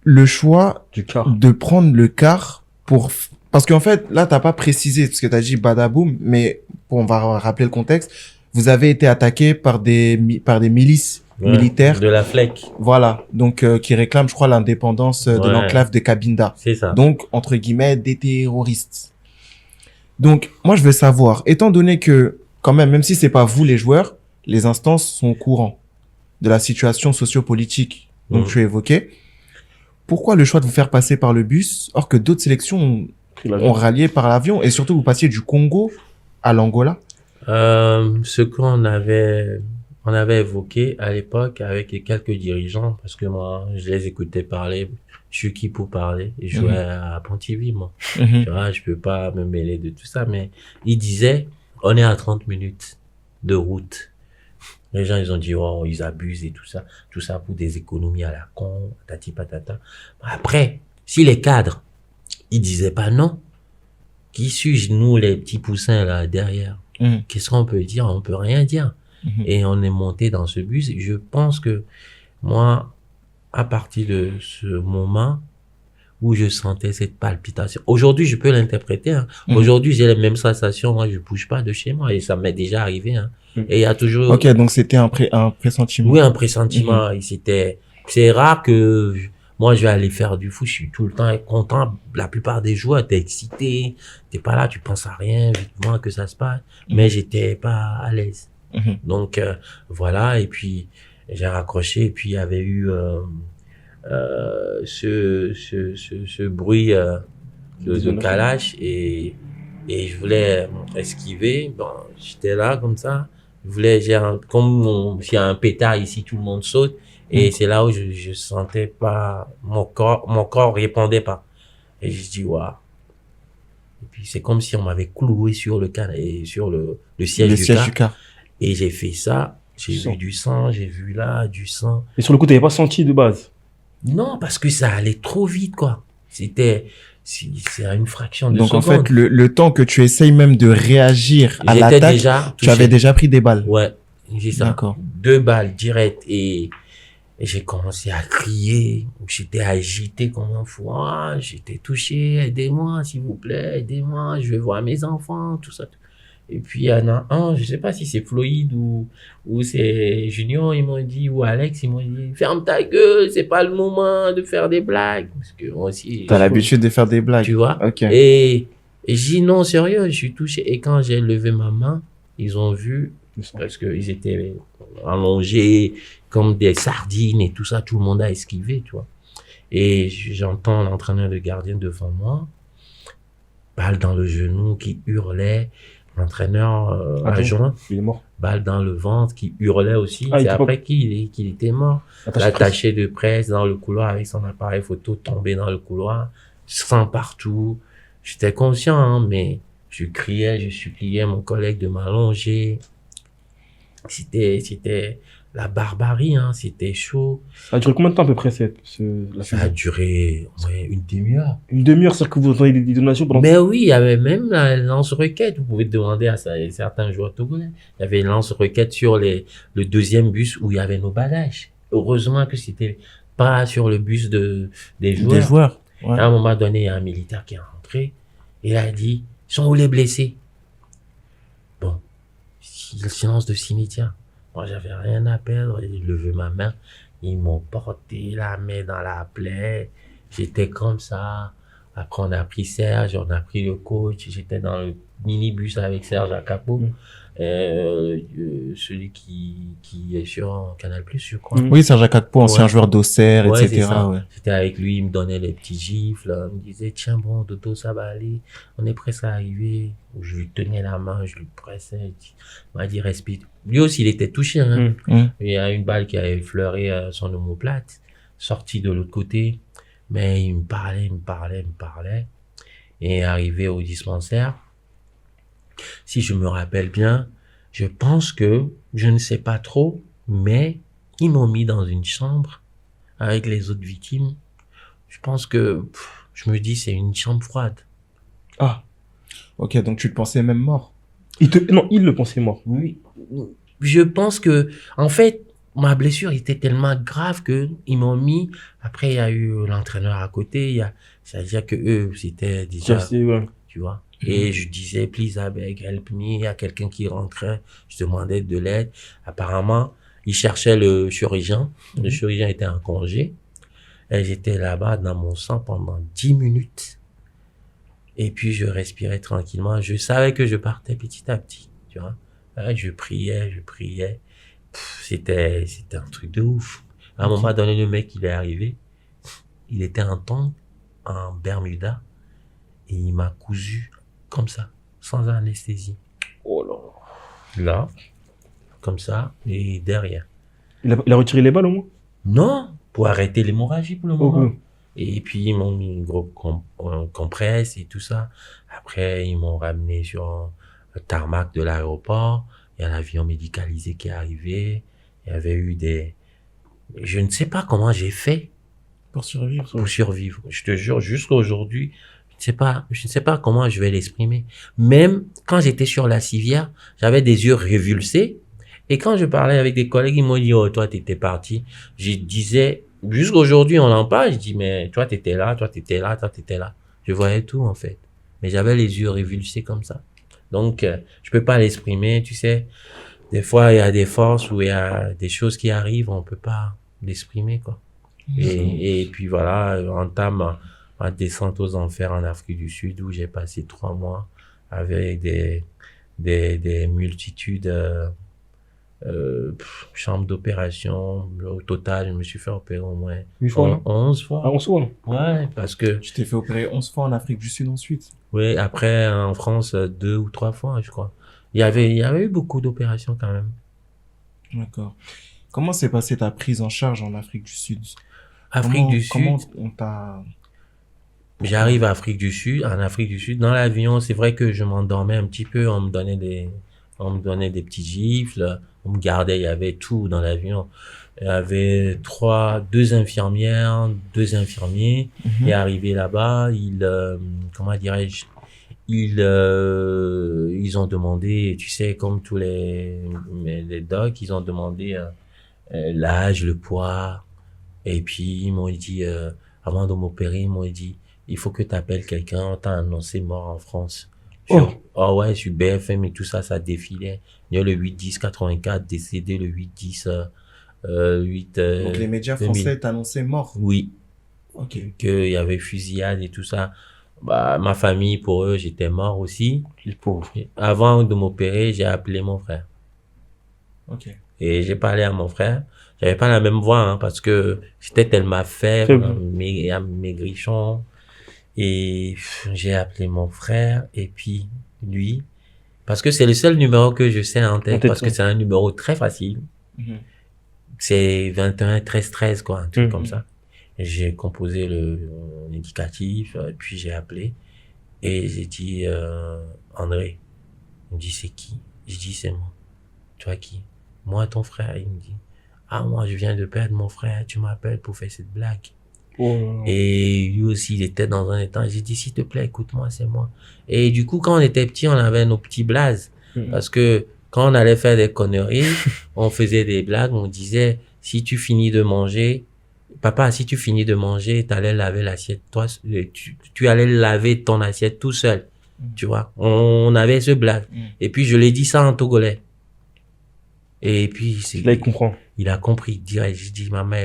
le choix du car. de prendre le car pour... Parce qu'en fait, là, t'as pas précisé, parce que t'as dit badaboum, mais on va rappeler le contexte. Vous avez été attaqué par des milices militaires. De la FLEC. Voilà. Donc, qui réclament, je crois, l'indépendance de l'enclave de Cabinda. C'est ça. Donc, entre guillemets, des terroristes. Donc, moi, je veux savoir, étant donné que, quand même si c'est pas vous les joueurs, les instances sont au courant de la situation sociopolitique dont tu évoquais. Pourquoi le choix de vous faire passer par le bus, or que d'autres sélections ont rallié par l'avion, et surtout vous passiez du Congo à l'Angola? Ce qu'on avait évoqué à l'époque avec quelques dirigeants, parce que moi, je les écoutais parler, je suis qui pour parler, je jouais à Pontivy, moi. Tu vois, je peux pas me mêler de tout ça, mais ils disaient, on est à 30 minutes de route. Les gens, ils ont dit, oh, ils abusent et tout ça pour des économies à la con, tati patata. Après, si les cadres, ils disaient pas non, qui suis-je, nous, les petits poussins, là, derrière? Qu'est-ce qu'on peut dire? On peut rien dire. Et on est monté dans ce bus. Je pense que moi, à partir de ce moment où je sentais cette palpitation, aujourd'hui, je peux l'interpréter, hein. Aujourd'hui, j'ai les mêmes sensations. Moi, je bouge pas de chez moi et ça m'est déjà arrivé, hein. Et il y a toujours... Ok, donc c'était un pressentiment. Oui, un pressentiment. Et c'est rare que moi, je vais aller faire du foot. Je suis tout le temps content. La plupart des joueurs, t'es excité. T'es pas là, tu penses à rien, vivement que ça se passe. Mais j'étais pas à l'aise. Donc, voilà. Et puis, j'ai raccroché. Et puis, il y avait eu, ce bruit, de calage et je voulais esquiver. Bon, j'étais là, comme ça. Je voulais, comme s'il y a un pétard ici, tout le monde saute. Et c'est là où je sentais pas, mon corps répondait pas. Et je dis, waouh. Et puis, c'est comme si on m'avait cloué sur le sur le siège du car. Et j'ai fait ça. J'ai vu du sang, j'ai vu là, du sang. Et sur le coup, t'avais pas senti de base? Non, parce que ça allait trop vite, quoi. C'est à une fraction de seconde. Donc, en fait, le temps que tu essayes même de réagir à l'attaque, tu avais déjà pris des balles. Ouais, j'ai ça. D'accord. 2 balles directes et j'ai commencé à crier. J'étais agité comme un fou. Ah, j'étais touché. Aidez-moi, s'il vous plaît. Aidez-moi. Je veux voir mes enfants, tout ça. Et puis, il y en a un, je sais pas si c'est Floyd ou c'est Junior, ils m'ont dit, ou Alex, ils m'ont dit, ferme ta gueule, c'est pas le moment de faire des blagues. Parce que moi aussi. T'as l'habitude de faire des blagues. Tu vois? Ok. Et j'ai dit, non, sérieux, je suis touché. Et quand j'ai levé ma main, ils ont vu, parce qu'ils étaient allongés comme des sardines et tout ça, tout le monde a esquivé, tu vois. Et j'entends l'entraîneur de gardien devant moi, balle dans le genou, qui hurlait. L'entraîneur adjoint, il est mort. Balle dans le ventre, qui hurlait aussi. C'est après qu'il était mort. L'attaché de presse dans le couloir avec son appareil photo tombé dans le couloir, sang partout. J'étais conscient, hein, mais je criais, je suppliais mon collègue de m'allonger. C'était la barbarie, hein, c'était chaud. Ça a duré combien de temps à peu près Ça a duré une demi-heure. Une demi-heure, c'est-à-dire que vous entendez des détonations pendant... Mais oui, il y avait même la lance-roquette. Vous pouvez demander à certains joueurs togolais. Il y avait une lance-roquette sur le deuxième bus où il y avait nos bagages. Heureusement que c'était pas sur le bus des joueurs. Des joueurs. Ouais. À un moment donné, il y a un militaire qui est rentré. Il a dit, sont où les blessés? Bon, le silence de cimetière. Moi, j'avais rien à perdre. J'ai levé ma main. Ils m'ont porté la main dans la plaie. J'étais comme ça. Après, on a pris Serge, on a pris le coach. J'étais dans le minibus avec Serge Akapo. Celui qui est sur Canal+, je crois. Oui, Serge Akapo, ancien joueur d'Auxerre, ouais, etc. Ouais. J'étais avec lui, il me donnait les petits gifles. Il me disait, tiens bon, Dodo, ça va aller. On est presque arrivé. Je lui tenais la main, je lui pressais. Il m'a dit, respire. Lui aussi, il était touché. Hein. Il y a une balle qui a effleuré son omoplate, sorti de l'autre côté. Mais il me parlait. Et arrivé au dispensaire, si je me rappelle bien, je pense que, je ne sais pas trop, mais ils m'ont mis dans une chambre avec les autres victimes. Je pense que, je me dis, c'est une chambre froide. Ah. Ok, donc tu le pensais même mort. Non, il le pensait mort. Oui. Je pense que, en fait, ma blessure était tellement grave que ils m'ont mis. Après, il y a eu l'entraîneur à côté. C'est-à-dire que eux, c'était déjà, tu vois. Et je disais, please, Abeg, help me. Il y a quelqu'un qui rentrait. Je demandais de l'aide. Apparemment, ils cherchaient le chirurgien. Le chirurgien était en congé. Et j'étais là-bas dans mon sang pendant 10 minutes. Et puis, je respirais tranquillement. Je savais que je partais petit à petit, tu vois. Je priais. C'était un truc de ouf. À un moment donné, le mec, il est arrivé. Il était en tongs, en Bermuda. Et il m'a cousu comme ça, sans anesthésie. Oh là. Là, comme ça, et derrière. Il a retiré les balles au moins? Non, pour arrêter l'hémorragie pour le moment. Et puis, ils m'ont mis une grosse compresse et tout ça. Après, ils m'ont ramené sur le tarmac de l'aéroport. Il y a l'avion médicalisé qui est arrivé. Il y avait eu je ne sais pas comment j'ai fait Pour survivre. pour survivre. Je te jure, jusqu'à aujourd'hui, je ne sais pas comment je vais l'exprimer. Même quand j'étais sur la civière, j'avais des yeux révulsés. Et quand je parlais avec des collègues, ils m'ont dit, oh, toi, t'étais parti. Je disais, jusqu'à aujourd'hui, on en parle. Je dis, mais toi, t'étais là, toi, t'étais là, toi, t'étais là. Je voyais tout, en fait. Mais j'avais les yeux révulsés comme ça. Donc, je peux pas l'exprimer, tu sais. Des fois, il y a des forces où il y a des choses qui arrivent, on peut pas l'exprimer, quoi. Et puis voilà, entame ma descente aux enfers en Afrique du Sud où j'ai passé 3 mois avec des multitudes, chambres d'opération. Au total, je me suis fait opérer au moins 8 fois, non 11 fois. Ah, on se voit, non Ouais, parce que, Tu t'es fait opérer 11 fois en Afrique du Sud ensuite. oui, après, en France, 2 ou 3 fois, je crois. Il y avait eu beaucoup d'opérations quand même. D'accord. Comment s'est passée ta prise en charge en Afrique du Sud? Afrique du Sud. Comment on t'a... J'arrive à Afrique du Sud, en Afrique du Sud. Dans l'avion, c'est vrai que je m'endormais un petit peu. On me donnait des petits gifles. On me gardait. Il y avait tout dans l'avion. Il y avait 2 infirmières, 2 infirmiers. Et arrivé là-bas, comment dirais-je, ils ont demandé, tu sais, comme tous les docs, ils ont demandé l'âge, le poids. Et puis, ils m'ont dit, avant de m'opérer, ils m'ont dit, il faut que tu appelles quelqu'un, on t'a annoncé mort en France. Oh ouais, sur BFM et tout ça, ça défilait. Il y a le 8-10-84, décédé le 8-10, 8... Donc les médias 2000. français t'annonçaient mort. Oui, Ok. qu'il y avait fusillade et tout ça. Bah, ma famille, pour eux, j'étais mort aussi. Les pauvres. Et avant de m'opérer, j'ai appelé mon frère. Ok. Et j'ai parlé à mon frère. J'avais pas la même voix, hein, parce que j'étais tellement faible, maigrichon. Et j'ai appelé mon frère, et puis lui, parce que c'est le seul numéro que je sais en tête, parce que c'est un numéro très facile. C'est 21 13 13, quoi, un truc comme ça. Et j'ai composé l'indicatif, puis j'ai appelé, et j'ai dit, André. Il me dit, c'est qui? Je dis, c'est moi. Toi qui? Moi, ton frère. Il me dit, ah, moi, je viens de perdre mon frère, tu m'appelles pour faire cette blague. Et lui aussi, il était dans un état. J'ai dit, s'il te plaît, écoute-moi, c'est moi. Et du coup, quand on était petit, on avait nos petits blazes. Parce que quand on allait faire des conneries, on faisait des blagues, on disait, si tu finis de manger, papa, si tu finis de manger, t'allais laver l'assiette, toi, tu allais laver ton assiette tout seul. Tu vois, on avait ce blague. Et puis, je l'ai dit ça en togolais. Et puis, là, il comprend. Il a compris direct. Je dis, maman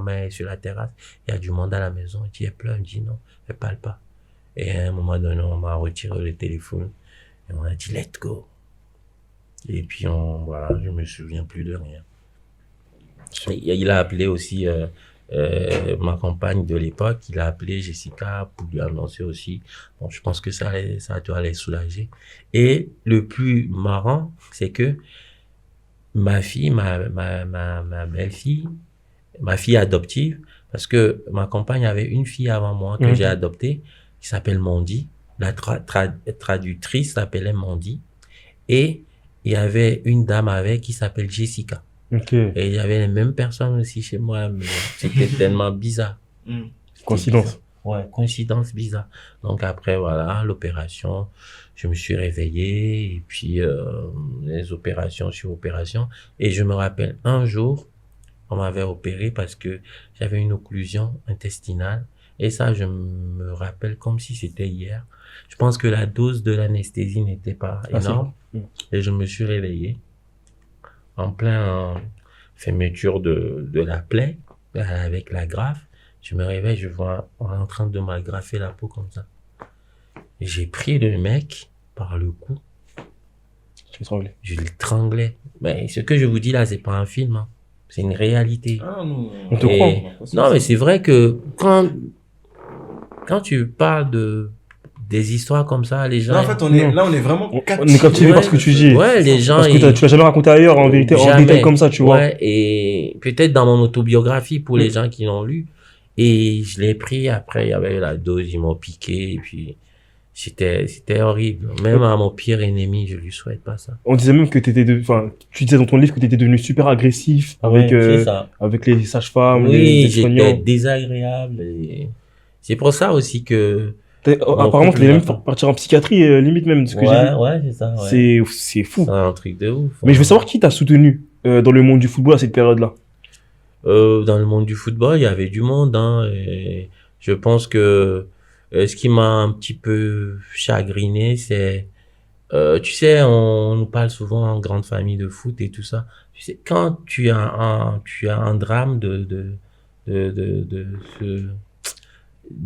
est sur la terrasse. Il y a du monde à la maison. Il dit, elle pleure. Il me dit, non, elle parle pas. Et à un moment donné, on m'a retiré le téléphone. Et on a dit, let's go. Et puis, voilà, je me souviens plus de rien. Il a appelé aussi ma compagne de l'époque. Il a appelé Jessica pour lui annoncer aussi. Bon, je pense que ça doit les soulager. Et le plus marrant, c'est que ma fille, ma belle-fille, ma fille adoptive, parce que ma compagne avait une fille avant moi que j'ai adoptée, qui s'appelle Mondi. La traductrice s'appelait Mondi. Et il y avait une dame avec qui s'appelle Jessica. Et il y avait les mêmes personnes aussi chez moi, mais c'était tellement bizarre. Coïncidence. Ouais, coïncidence bizarre. Donc après, voilà, l'opération, je me suis réveillé, et puis les opérations sur opération. Et je me rappelle, un jour, on m'avait opéré parce que j'avais une occlusion intestinale. Et ça, je me rappelle comme si c'était hier. Je pense que la dose de l'anesthésie n'était pas énorme. Et je me suis réveillé en plein fermeture de la plaie, avec la graffe. Je me réveille, je vois, on est en train de m'agrafer la peau comme ça. Et j'ai pris le mec par le cou. Je l'étranglais. Mais ce que je vous dis là, c'est pas un film, hein. C'est une réalité. Ah non. On te croit. Non, mais c'est vrai que quand tu parles des histoires comme ça, les gens... Non, en fait, on est vraiment on est captivé par ce que tu dis. Ouais, les gens... Parce que tu l'as jamais raconté ailleurs, en vérité, en détail comme ça, tu vois. Ouais, et peut-être dans mon autobiographie, pour les gens qui l'ont lu. Et je l'ai pris, après, il y avait la dose, ils m'ont piqué, et puis C'était horrible. Même à mon pire ennemi, je lui souhaite pas ça. On disait même que tu disais dans ton livre que t'étais devenu super agressif avec, Ouais, c'est ça. avec les sages-femmes, les Oui, j'étais soignants. désagréable. Et c'est pour ça aussi que... Apparemment, tu voulais même partir en psychiatrie, limite même, de ce que j'ai vu. Ouais, c'est ça, ouais. C'est fou. C'est un truc de ouf. Mais je veux savoir qui t'a soutenu dans le monde du football à cette période-là. Dans le monde du football, il y avait du monde, hein, et je pense que ce qui m'a un petit peu chagriné, c'est, tu sais, on nous parle souvent en grande famille de foot et tout ça. Tu sais, quand tu as un drame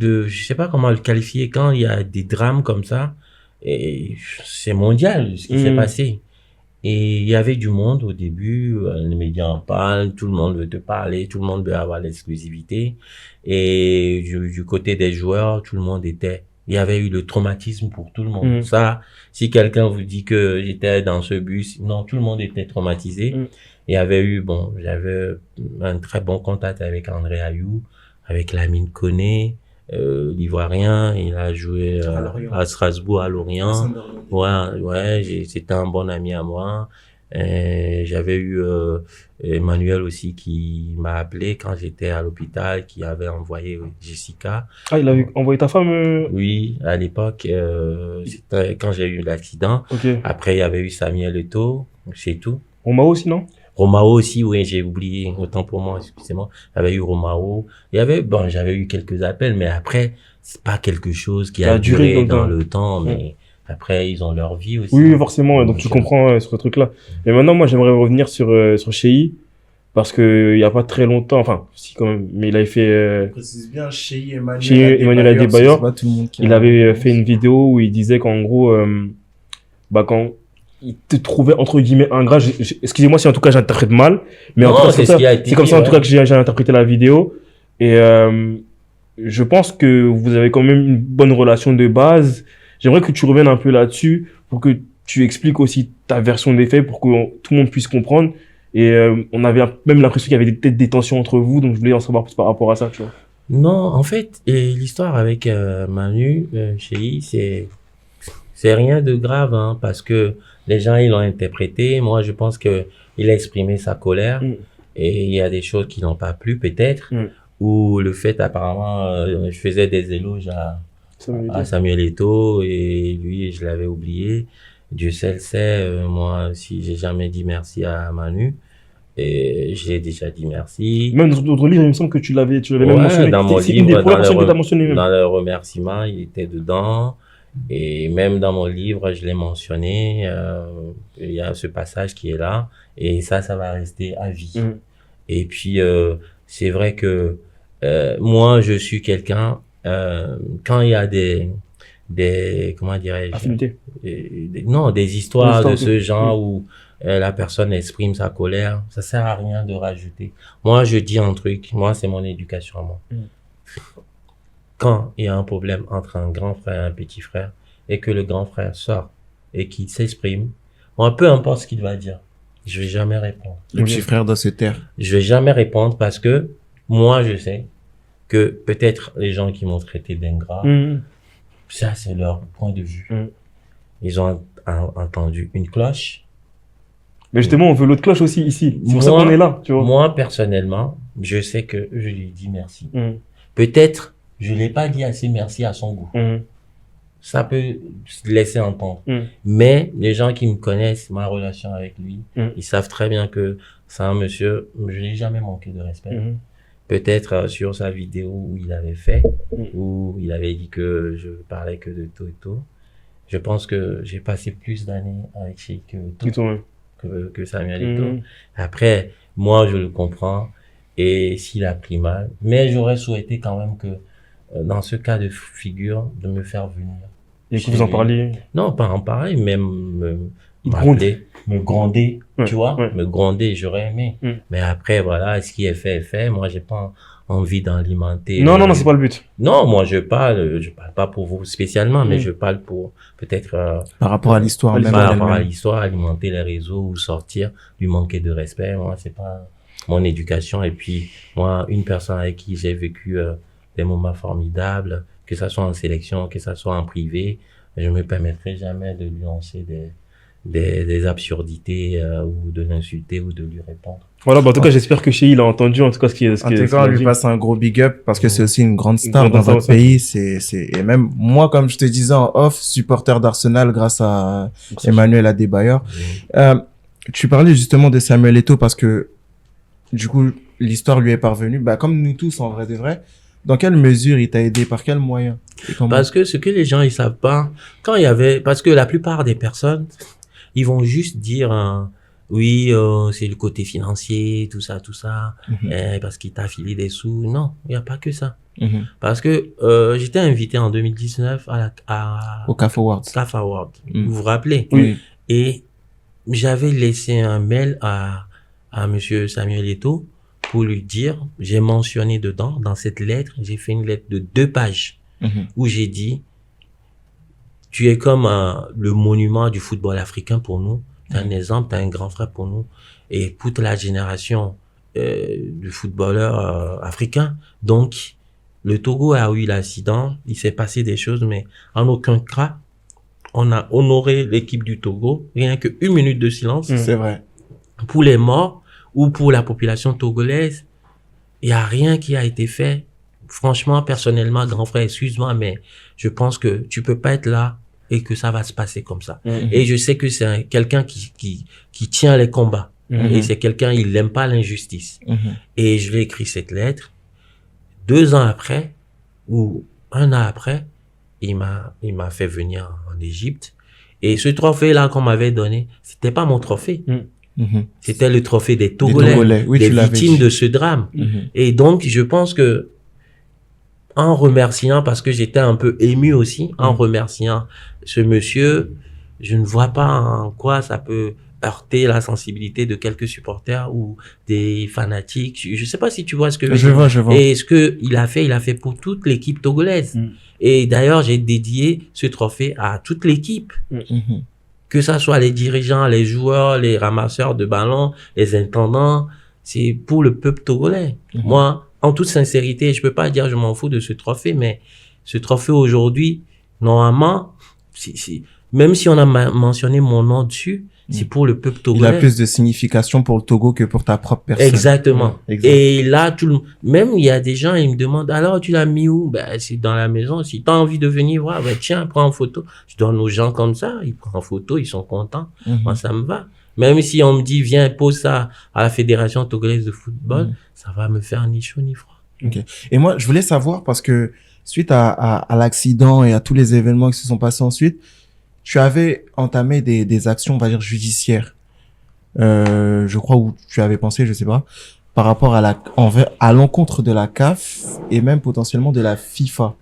je sais pas comment le qualifier, quand il y a des drames comme ça, et c'est mondial ce qui s'est passé. Et il y avait du monde au début, les médias en parlent, tout le monde veut te parler, tout le monde veut avoir l'exclusivité. Et du côté des joueurs, tout le monde il y avait eu le traumatisme pour tout le monde. Ça, si quelqu'un vous dit que j'étais dans ce bus, non, tout le monde était traumatisé. Il y avait eu, j'avais un très bon contact avec André Ayou, avec Lamine Koné, l'Ivoirien, il a joué à Strasbourg, à Lorient. Ouais, c'était un bon ami à moi. J'avais eu Emmanuel aussi qui m'a appelé quand j'étais à l'hôpital, qui avait envoyé Jessica. Ah, il avait envoyé ta femme Oui, à l'époque, c'était quand j'ai eu l'accident. Okay. Après, il y avait eu Samuel Eto'o, c'est tout. Romao aussi, non? Romao aussi, oui, j'ai oublié, autant pour moi, excusez-moi. Il y avait eu Romao. J'avais eu quelques appels, mais après, c'est pas quelque chose qui a duré dans le temps, mais après, ils ont leur vie aussi. Oui, forcément, donc tu comprends ce truc-là. Et maintenant, moi, j'aimerais revenir sur Cheyi, parce que il y a pas très longtemps, enfin, si quand même, mais il avait fait, précise bien, Cheyi Emmanuel Adebayor. Il avait fait une vidéo où il disait qu'en gros, quand il te trouvait entre guillemets ingrat, excusez-moi si en tout cas j'interprète mal, mais en tout cas c'est comme ça en tout cas que j'ai interprété la vidéo. Et je pense que vous avez quand même une bonne relation de base. J'aimerais que tu reviennes un peu là-dessus pour que tu expliques aussi ta version des faits pour que tout le monde puisse comprendre. Et on avait même l'impression qu'il y avait peut-être des tensions entre vous, donc je voulais en savoir plus par rapport à ça, tu vois. Non, en fait, l'histoire avec Manu, Cheyi, c'est rien de grave, hein, parce que les gens, ils l'ont interprété. Moi, je pense que il a exprimé sa colère. Et il y a des choses qui n'ont pas plu, peut-être. Ou le fait, apparemment, je faisais des éloges à Samuel Eto'o, et lui, je l'avais oublié. Dieu seul le sait, moi, si j'ai jamais dit merci à Manu. Et j'ai déjà dit merci. Même dans d'autres livres, il me semble que tu l'avais même mentionné. Dans mon livre, dans le remerciement, il était dedans. Et même dans mon livre, je l'ai mentionné, il y a ce passage qui est là, et ça va rester à vie. Et puis, c'est vrai que moi, je suis quelqu'un, quand il y a des comment dirais-je, affinités. Des histoires de ce genre où la personne exprime sa colère, ça sert à rien de rajouter. Moi, je dis un truc, moi, c'est mon éducation à moi. Quand il y a un problème entre un grand frère et un petit frère, et que le grand frère sort et qu'il s'exprime, moi, peu importe ce qu'il va dire, je vais jamais répondre. Le petit frère doit se taire. Je vais jamais répondre parce que moi, je sais que peut-être les gens qui m'ont traité d'ingrat, ça, c'est leur point de vue. Ils ont entendu une cloche. Mais justement, on veut l'autre cloche aussi ici. C'est pour ça qu'on est là, tu vois. Moi, personnellement, je sais que je lui dis merci. Peut-être, je l'ai pas dit assez merci à son goût. Ça peut se laisser entendre. Mais les gens qui me connaissent, ma relation avec lui, ils savent très bien que c'est un monsieur, je n'ai jamais manqué de respect. Peut-être sur sa vidéo où il avait fait, où il avait dit que je parlais que de tout et tout. Je pense que j'ai passé plus d'années avec Cheyi que Samuel Eto'o. Après, moi, je le comprends. Et s'il a pris mal, mais j'aurais souhaité quand même que dans ce cas de figure, de me faire venir. Et que vous en parliez? Non, pas en parler, même me gronder, tu vois, me gronder, j'aurais aimé. Mais après, voilà, ce qui est fait est fait. Moi, j'ai pas envie d'alimenter. Non, c'est pas le but. Non, moi, je parle pas pour vous spécialement, mais je parle pour peut-être par rapport à l'histoire même. Par rapport à l'histoire, alimenter les réseaux ou sortir, lui manquer de respect. Moi, c'est pas mon éducation. Et puis, moi, une personne avec qui j'ai vécu des moments formidables, que ça soit en sélection, que ça soit en privé, je me permettrai jamais de lui lancer des absurdités ou de l'insulter ou de lui répondre. Voilà, bah, en tout cas, j'espère que Chéhi, il a entendu, en tout cas, ce qui En tout cas, on lui passe un gros big up parce que c'est aussi une grande star dans votre pays. Et même moi, comme je te disais en off, supporter d'Arsenal grâce à Emmanuel Adebayor. Tu parlais justement de Samuel Eto'o parce que, du coup, l'histoire lui est parvenue. Bah, comme nous tous, en vrai de vrai. Dans quelle mesure il t'a aidé? Par quel moyen? Parce que ce que les gens, ils savent pas, parce que la plupart des personnes, ils vont juste dire, oui, c'est le côté financier, tout ça, parce qu'il t'a filé des sous. Non, il n'y a pas que ça. Parce que j'étais invité en 2019 au CAF Awards. Vous vous rappelez? Oui. Et j'avais laissé un mail à monsieur Samuel Eto'o pour lui dire, j'ai mentionné dedans, dans cette lettre, j'ai fait une lettre de 2 pages où j'ai dit, tu es comme le monument du football africain pour nous. T'es un exemple, t'es un grand frère pour nous et pour toute la génération de footballeurs africains. Donc, le Togo a eu l'accident, il s'est passé des choses, mais en aucun cas, on a honoré l'équipe du Togo, rien que 1 minute de silence. C'est vrai. Pour les morts ou pour la population togolaise, il y a rien qui a été fait. Franchement, personnellement, grand frère, excuse-moi, mais je pense que tu peux pas être là et que ça va se passer comme ça. Et je sais que c'est quelqu'un qui tient les combats. Et c'est quelqu'un, il n'aime pas l'injustice. Et je lui ai écrit cette lettre. 2 ans après, ou 1 an après, il m'a fait venir en Égypte. Et ce trophée-là qu'on m'avait donné, c'était pas mon trophée. C'était le trophée des Togolais, oui, des victimes de ce drame. Et donc, je pense que, en remerciant, parce que j'étais un peu ému aussi, en remerciant ce monsieur, je ne vois pas en quoi ça peut heurter la sensibilité de quelques supporters ou des fanatiques. Je sais pas si tu vois ce que je vois. Et ce que il a fait pour toute l'équipe togolaise. Et d'ailleurs, j'ai dédié ce trophée à toute l'équipe. Que ça soit les dirigeants, les joueurs, les ramasseurs de ballons, les intendants, c'est pour le peuple togolais. Moi, en toute sincérité, je peux pas dire je m'en fous de ce trophée, mais ce trophée aujourd'hui, normalement, même si on a mentionné mon nom dessus, c'est pour le peuple togolais. Il a plus de signification pour le Togo que pour ta propre personne. Exactement. Et là, même il y a des gens, ils me demandent, alors tu l'as mis où? Ben, c'est dans la maison. Si tu as envie de venir voir, ben, tiens, prends en photo. Je donne aux gens comme ça, ils prennent en photo, ils sont contents. Moi, ça me va. Même si on me dit, viens, pose ça à la Fédération togolaise de football, ça va me faire ni chaud ni froid. Et moi, je voulais savoir, parce que suite à l'accident et à tous les événements qui se sont passés ensuite, tu avais entamé des actions, on va dire, judiciaires. Je crois, où tu avais pensé, je sais pas, par rapport à l'encontre de la CAF et même potentiellement de la FIFA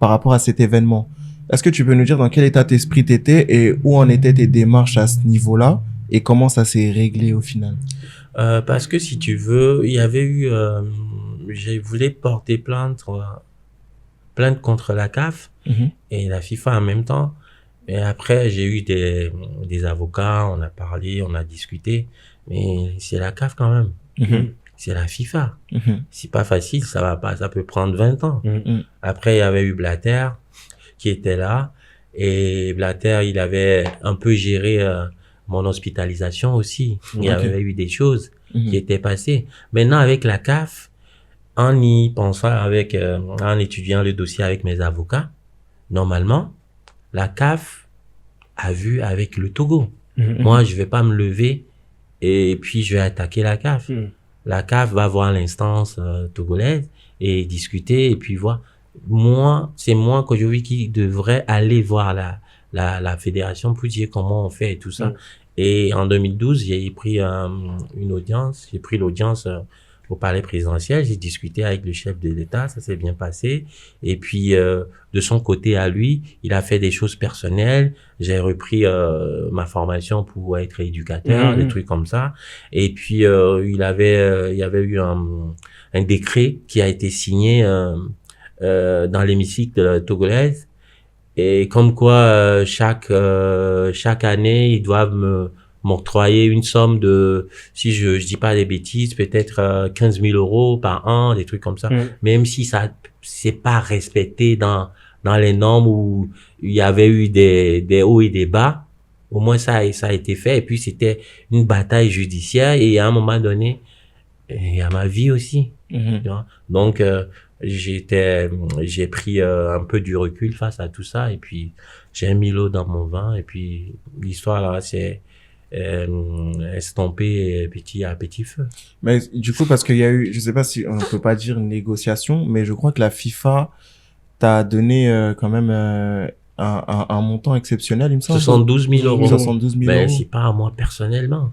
par rapport à cet événement. Est-ce que tu peux nous dire dans quel état d'esprit t'étais et où en étaient tes démarches à ce niveau-là et comment ça s'est réglé au final? Parce que si tu veux, il y avait eu, j'ai voulu porter plainte contre la CAF et la FIFA en même temps. Et après, j'ai eu des avocats, on a parlé, on a discuté, mais c'est la CAF quand même. C'est la FIFA. C'est pas facile, ça peut prendre 20 ans. Après, il y avait eu Blatter qui était là, et Blatter, il avait un peu géré mon hospitalisation aussi. Il y avait eu des choses qui étaient passées. Maintenant, avec la CAF, en y pensant en étudiant le dossier avec mes avocats, normalement, la CAF a vu avec le Togo. Moi, je vais pas me lever et puis je vais attaquer la CAF. La CAF va voir l'instance togolaise et discuter et puis voir. Moi, c'est moi qui devrais aller voir la fédération pour dire comment on fait et tout ça. Et en 2012, j'ai pris une audience. J'ai pris l'audience au palais présidentiel, j'ai discuté avec le chef de l'État, ça s'est bien passé. Et puis, de son côté à lui, il a fait des choses personnelles. J'ai repris ma formation pour être éducateur, des trucs comme ça. Et puis, il y avait eu un décret qui a été signé dans l'hémicycle togolaise. Et comme quoi, chaque année, ils doivent m'octroyer une somme de, si je dis pas des bêtises, peut-être 15 000 € par an, des trucs comme ça. Même si c'est pas respecté dans dans les normes où il y avait eu des hauts et des bas. Au moins, ça a été fait. Et puis, c'était une bataille judiciaire. Et à un moment donné, il y a ma vie aussi. Tu vois. Donc, j'ai pris un peu du recul face à tout ça. Et puis, j'ai mis l'eau dans mon vin. Et puis, l'histoire, là, c'est estompé petit à petit feu. Mais du coup, parce qu'il y a eu, je sais pas si on peut pas dire négociation, mais je crois que la FIFA t'a donné quand même un montant exceptionnel, il me semble. 72 000 euros. 72 000 Mais euros. c'est pas à moi personnellement.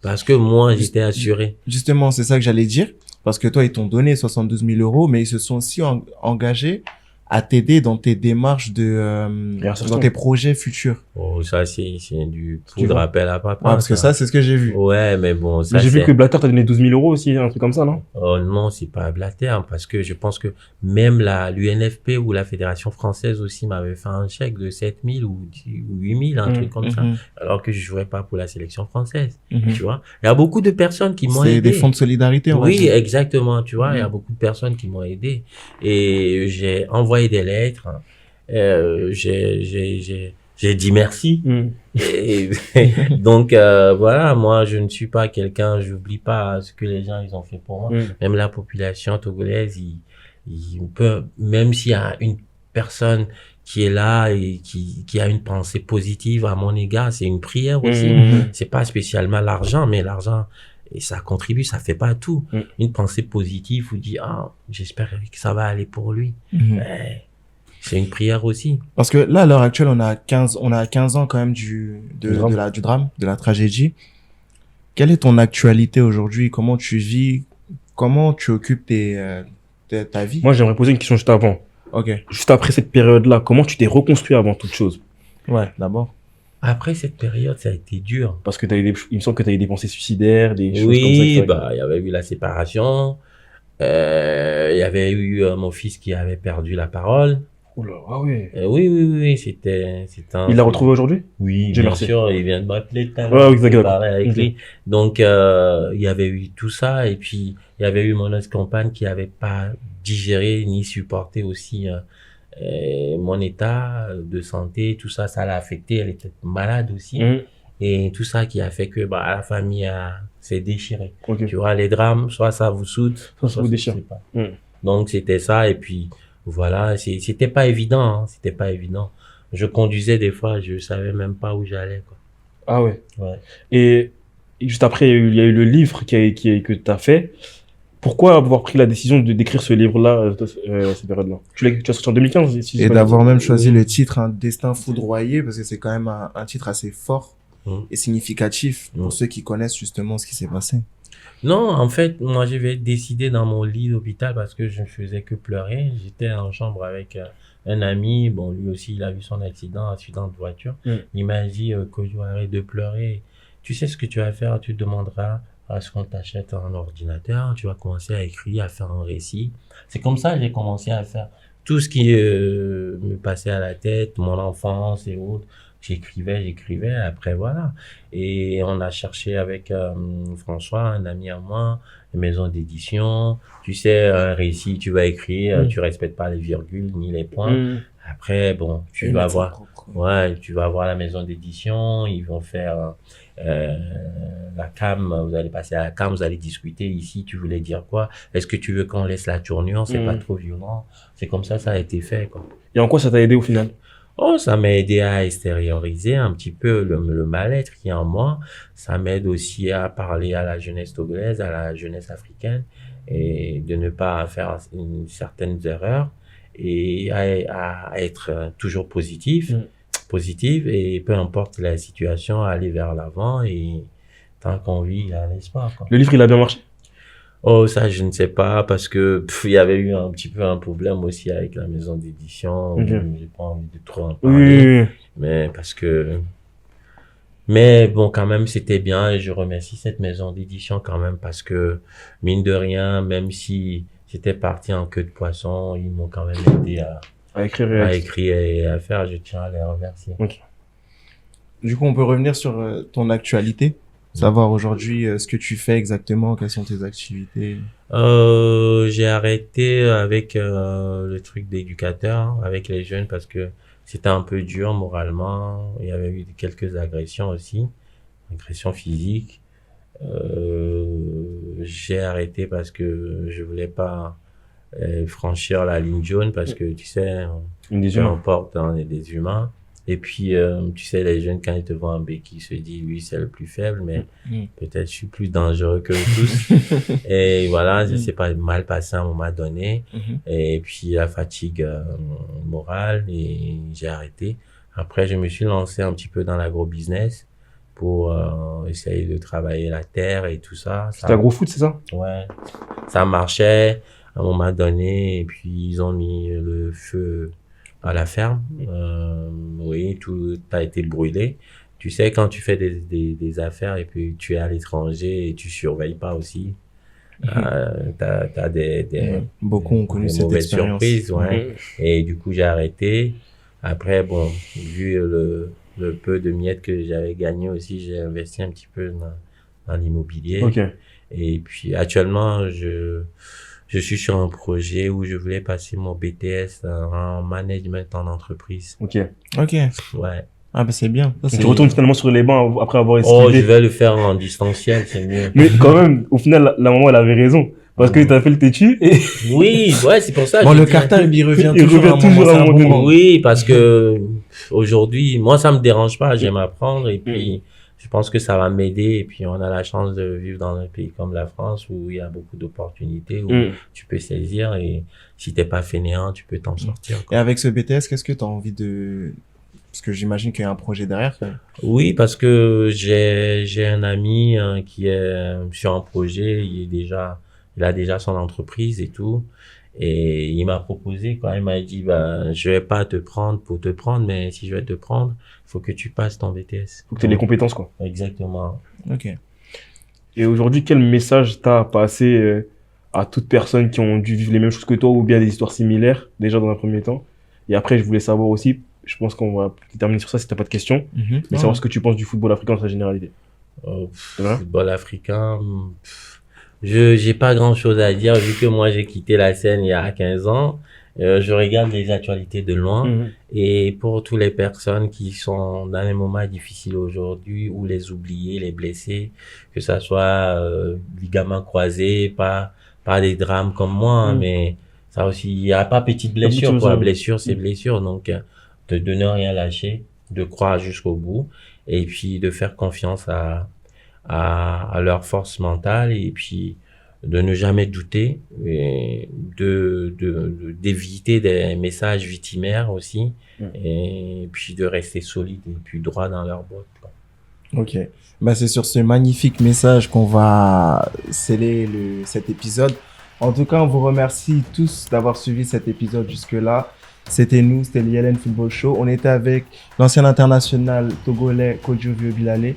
Parce que moi, j'étais assuré. Justement, c'est ça que j'allais dire. Parce que toi, ils t'ont donné 72 000 euros, mais ils se sont aussi engagés à t'aider dans tes démarches dans tes projets futurs. Oh, ça, c'est du poudre à pelle à papa. Ouais, parce que ça, c'est ce que j'ai vu. Ouais, mais bon, ça, j'ai vu que Blatter t'a donné 12 000 euros aussi, un truc comme ça, non? Oh non, c'est pas Blatter, parce que je pense que même l'UNFP ou la Fédération française aussi m'avait fait un chèque de 7 000 ou 8 000, un truc comme ça, alors que je jouais pas pour la sélection française, tu vois. Il y a beaucoup de personnes qui m'ont aidé. C'est des fonds de solidarité, on va dire. Oui, exactement, tu vois, il y a beaucoup de personnes qui m'ont aidé. Et j'ai envoyé des lettres, j'ai dit merci. Et donc voilà, moi je ne suis pas quelqu'un, j'oublie pas ce que les gens ils ont fait pour moi. Même la population togolaise, il peut, même s'il y a une personne qui est là et qui a une pensée positive à mon égard, c'est une prière aussi. C'est pas spécialement l'argent, mais l'argent, et ça contribue, ça fait pas tout. Une pensée positive, vous dit, j'espère que ça va aller pour lui. C'est une prière aussi. Parce que là, à l'heure actuelle, on a 15 ans quand même du drame, de la tragédie. Quelle est ton actualité aujourd'hui? Comment tu vis? Comment tu occupes ta vie? Moi, j'aimerais poser une question juste avant. Ok. Juste après cette période-là, comment tu t'es reconstruit avant toute chose? Ouais, d'abord. Après cette période, ça a été dur. Parce que il me semble que tu as eu des pensées suicidaires, des choses comme ça. Oui, il y avait eu la séparation. Il y avait eu mon fils qui avait perdu la parole. Oula, ah ouais. Oui, c'était Il l'a retrouvé aujourd'hui? Oui, Dieu bien merci. sûr, il vient de m'appeler tout à l'heure. Ouais, exactement. Avec lui. Donc, il y avait eu tout ça, et puis, il y avait eu mon ex-compagne qui avait pas digéré ni supporté aussi mon état de santé, tout ça, ça l'a affecté, elle était malade aussi. Et tout ça qui a fait que, la famille s'est déchirée. Tu vois, les drames, soit ça vous soude, soit vous déchire. Donc, c'était ça, et puis, voilà, c'était pas évident, hein, c'était pas évident. Je conduisais des fois, je savais même pas où j'allais, quoi. Ah ouais. Ouais. Et juste après, il y a eu le livre que t'as fait. Pourquoi avoir pris la décision d'écrire ce livre-là, cette période-là? Tu as sorti en 2015, si et d'avoir même choisi le titre, un destin foudroyé, parce que c'est quand même un titre assez fort et significatif pour ceux qui connaissent justement ce qui s'est passé. Non, en fait, moi, j'avais décidé dans mon lit d'hôpital parce que je ne faisais que pleurer. J'étais en chambre avec un ami. Bon, lui aussi, il a vu son accident de voiture. Il m'a dit, Kojo, arrête de pleurer. Tu sais ce que tu vas faire? Tu demanderas à ce qu'on t'achète un ordinateur. Tu vas commencer à écrire, à faire un récit. C'est comme ça que j'ai commencé à faire tout ce qui me passait à la tête, mon enfance et autres. J'écrivais, après voilà. Et on a cherché avec François, un ami à moi, une maison d'édition. Tu sais, un récit, tu vas écrire, tu respectes pas les virgules ni les points. Après, bon, tu vas voir la maison d'édition, ils vont faire la cam, vous allez passer à la cam, vous allez discuter ici, tu voulais dire quoi? Est-ce que tu veux qu'on laisse la tournure? C'est pas trop violent. C'est comme ça a été fait, quoi. Et en quoi ça t'a aidé au final? Oh, ça m'a aidé à extérioriser un petit peu le mal-être qui est en moi. Ça m'aide aussi à parler à la jeunesse togolaise, à la jeunesse africaine, et de ne pas faire certaines erreurs et à être toujours positive, et peu importe la situation, aller vers l'avant, et tant qu'on vit, il y a l'espoir, quoi. Le livre, il a bien marché? Oh, ça, je ne sais pas, parce que il y avait eu un petit peu un problème aussi avec la maison d'édition. J'ai pas envie de trop en parler. Mais mais bon, quand même, c'était bien, et je remercie cette maison d'édition quand même, parce que, mine de rien, même si j'étais parti en queue de poisson, ils m'ont quand même aidé à écrire et à faire. Je tiens à les remercier. Du coup, on peut revenir sur ton actualité. savoir aujourd'hui ce que tu fais exactement, quelles sont tes activités. J'ai arrêté avec le truc d'éducateur, avec les jeunes, parce que c'était un peu dur moralement. Il y avait eu quelques agressions aussi, agressions physiques. J'ai arrêté parce que je voulais pas franchir la ligne jaune, parce que tu sais, on porte des humains. Et puis, tu sais, les jeunes, quand ils te voient en béquille, ils se disent, lui, c'est le plus faible, mais peut-être je suis plus dangereux que tous. Et voilà, ça s'est pas mal passé à un moment donné. Et puis, la fatigue morale, et j'ai arrêté. Après, je me suis lancé un petit peu dans l'agro-business pour essayer de travailler la terre et tout ça. C'était agro-food, c'est ça? Ouais, ça marchait à un moment donné, et puis ils ont mis le feu à la ferme. Oui, tout a été brûlé. Tu sais, quand tu fais des affaires et puis tu es à l'étranger et tu surveilles pas aussi, t'as beaucoup ont connu cette expérience. Surprises, ouais. Et du coup, j'ai arrêté. Après, bon, vu le peu de miettes que j'avais gagné aussi, j'ai investi un petit peu dans l'immobilier. Et puis, actuellement, je suis sur un projet où je voulais passer mon BTS en management en entreprise. Ok. Ouais. Ah, bah, c'est bien. Ça, tu retournes finalement sur les bancs après avoir esquivé. Oh, je vais le faire en distanciel, c'est mieux. Mais quand même, au final, la maman, elle avait raison. Parce que t'as fait le têtu et... Oui, ouais, c'est pour ça. Bon, le cartable, il revient toujours à un moment. Oui, parce que aujourd'hui, moi, ça me dérange pas. J'aime apprendre et puis je pense que ça va m'aider. Et puis, on a la chance de vivre dans un pays comme la France où il y a beaucoup d'opportunités, où tu peux saisir, et si t'es pas fainéant, tu peux t'en sortir, quoi. Et avec ce BTS, qu'est-ce que t'as envie de... Parce que j'imagine qu'il y a un projet derrière. Oui, parce que j'ai un ami qui est sur un projet. Il a déjà son entreprise et tout. Et il m'a proposé, quoi. Il m'a dit, bah, je vais pas te prendre pour te prendre, mais si je vais te prendre, faut que tu passes ton BTS. Faut que tu aies les compétences, quoi. Exactement. Ok. Et aujourd'hui, quel message t'as à passer à toutes personnes qui ont dû vivre les mêmes choses que toi ou bien des histoires similaires, déjà dans un premier temps? Et après, je voulais savoir aussi, je pense qu'on va terminer sur ça si t'as pas de questions, mais savoir ce que tu penses du football africain dans sa généralité. Football africain, j'ai pas grand chose à dire, vu que moi j'ai quitté la scène il y a 15 ans. Je regarde les actualités de loin, et pour toutes les personnes qui sont dans les moments difficiles aujourd'hui, ou les oubliés, les blessés, que ça soit ligaments croisés, pas des drames comme moi, mais ça aussi, il y a pas petite blessure, quoi. Blessure, c'est blessure. Donc, de ne rien lâcher, de croire jusqu'au bout, et puis de faire confiance à leur force mentale, et puis de ne jamais douter, et d'éviter des messages victimaires aussi, et puis de rester solide et puis droit dans leurs bottes, quoi. Ok. Bah, c'est sur ce magnifique message qu'on va sceller cet épisode. En tout cas, on vous remercie tous d'avoir suivi cet épisode jusque-là. C'était le YLN Football Show. On était avec l'ancien international togolais Kodjo Bilale.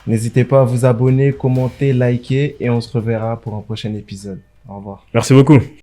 N'hésitez pas à vous abonner, commenter, liker, et on se reverra pour un prochain épisode. Au revoir. Merci beaucoup.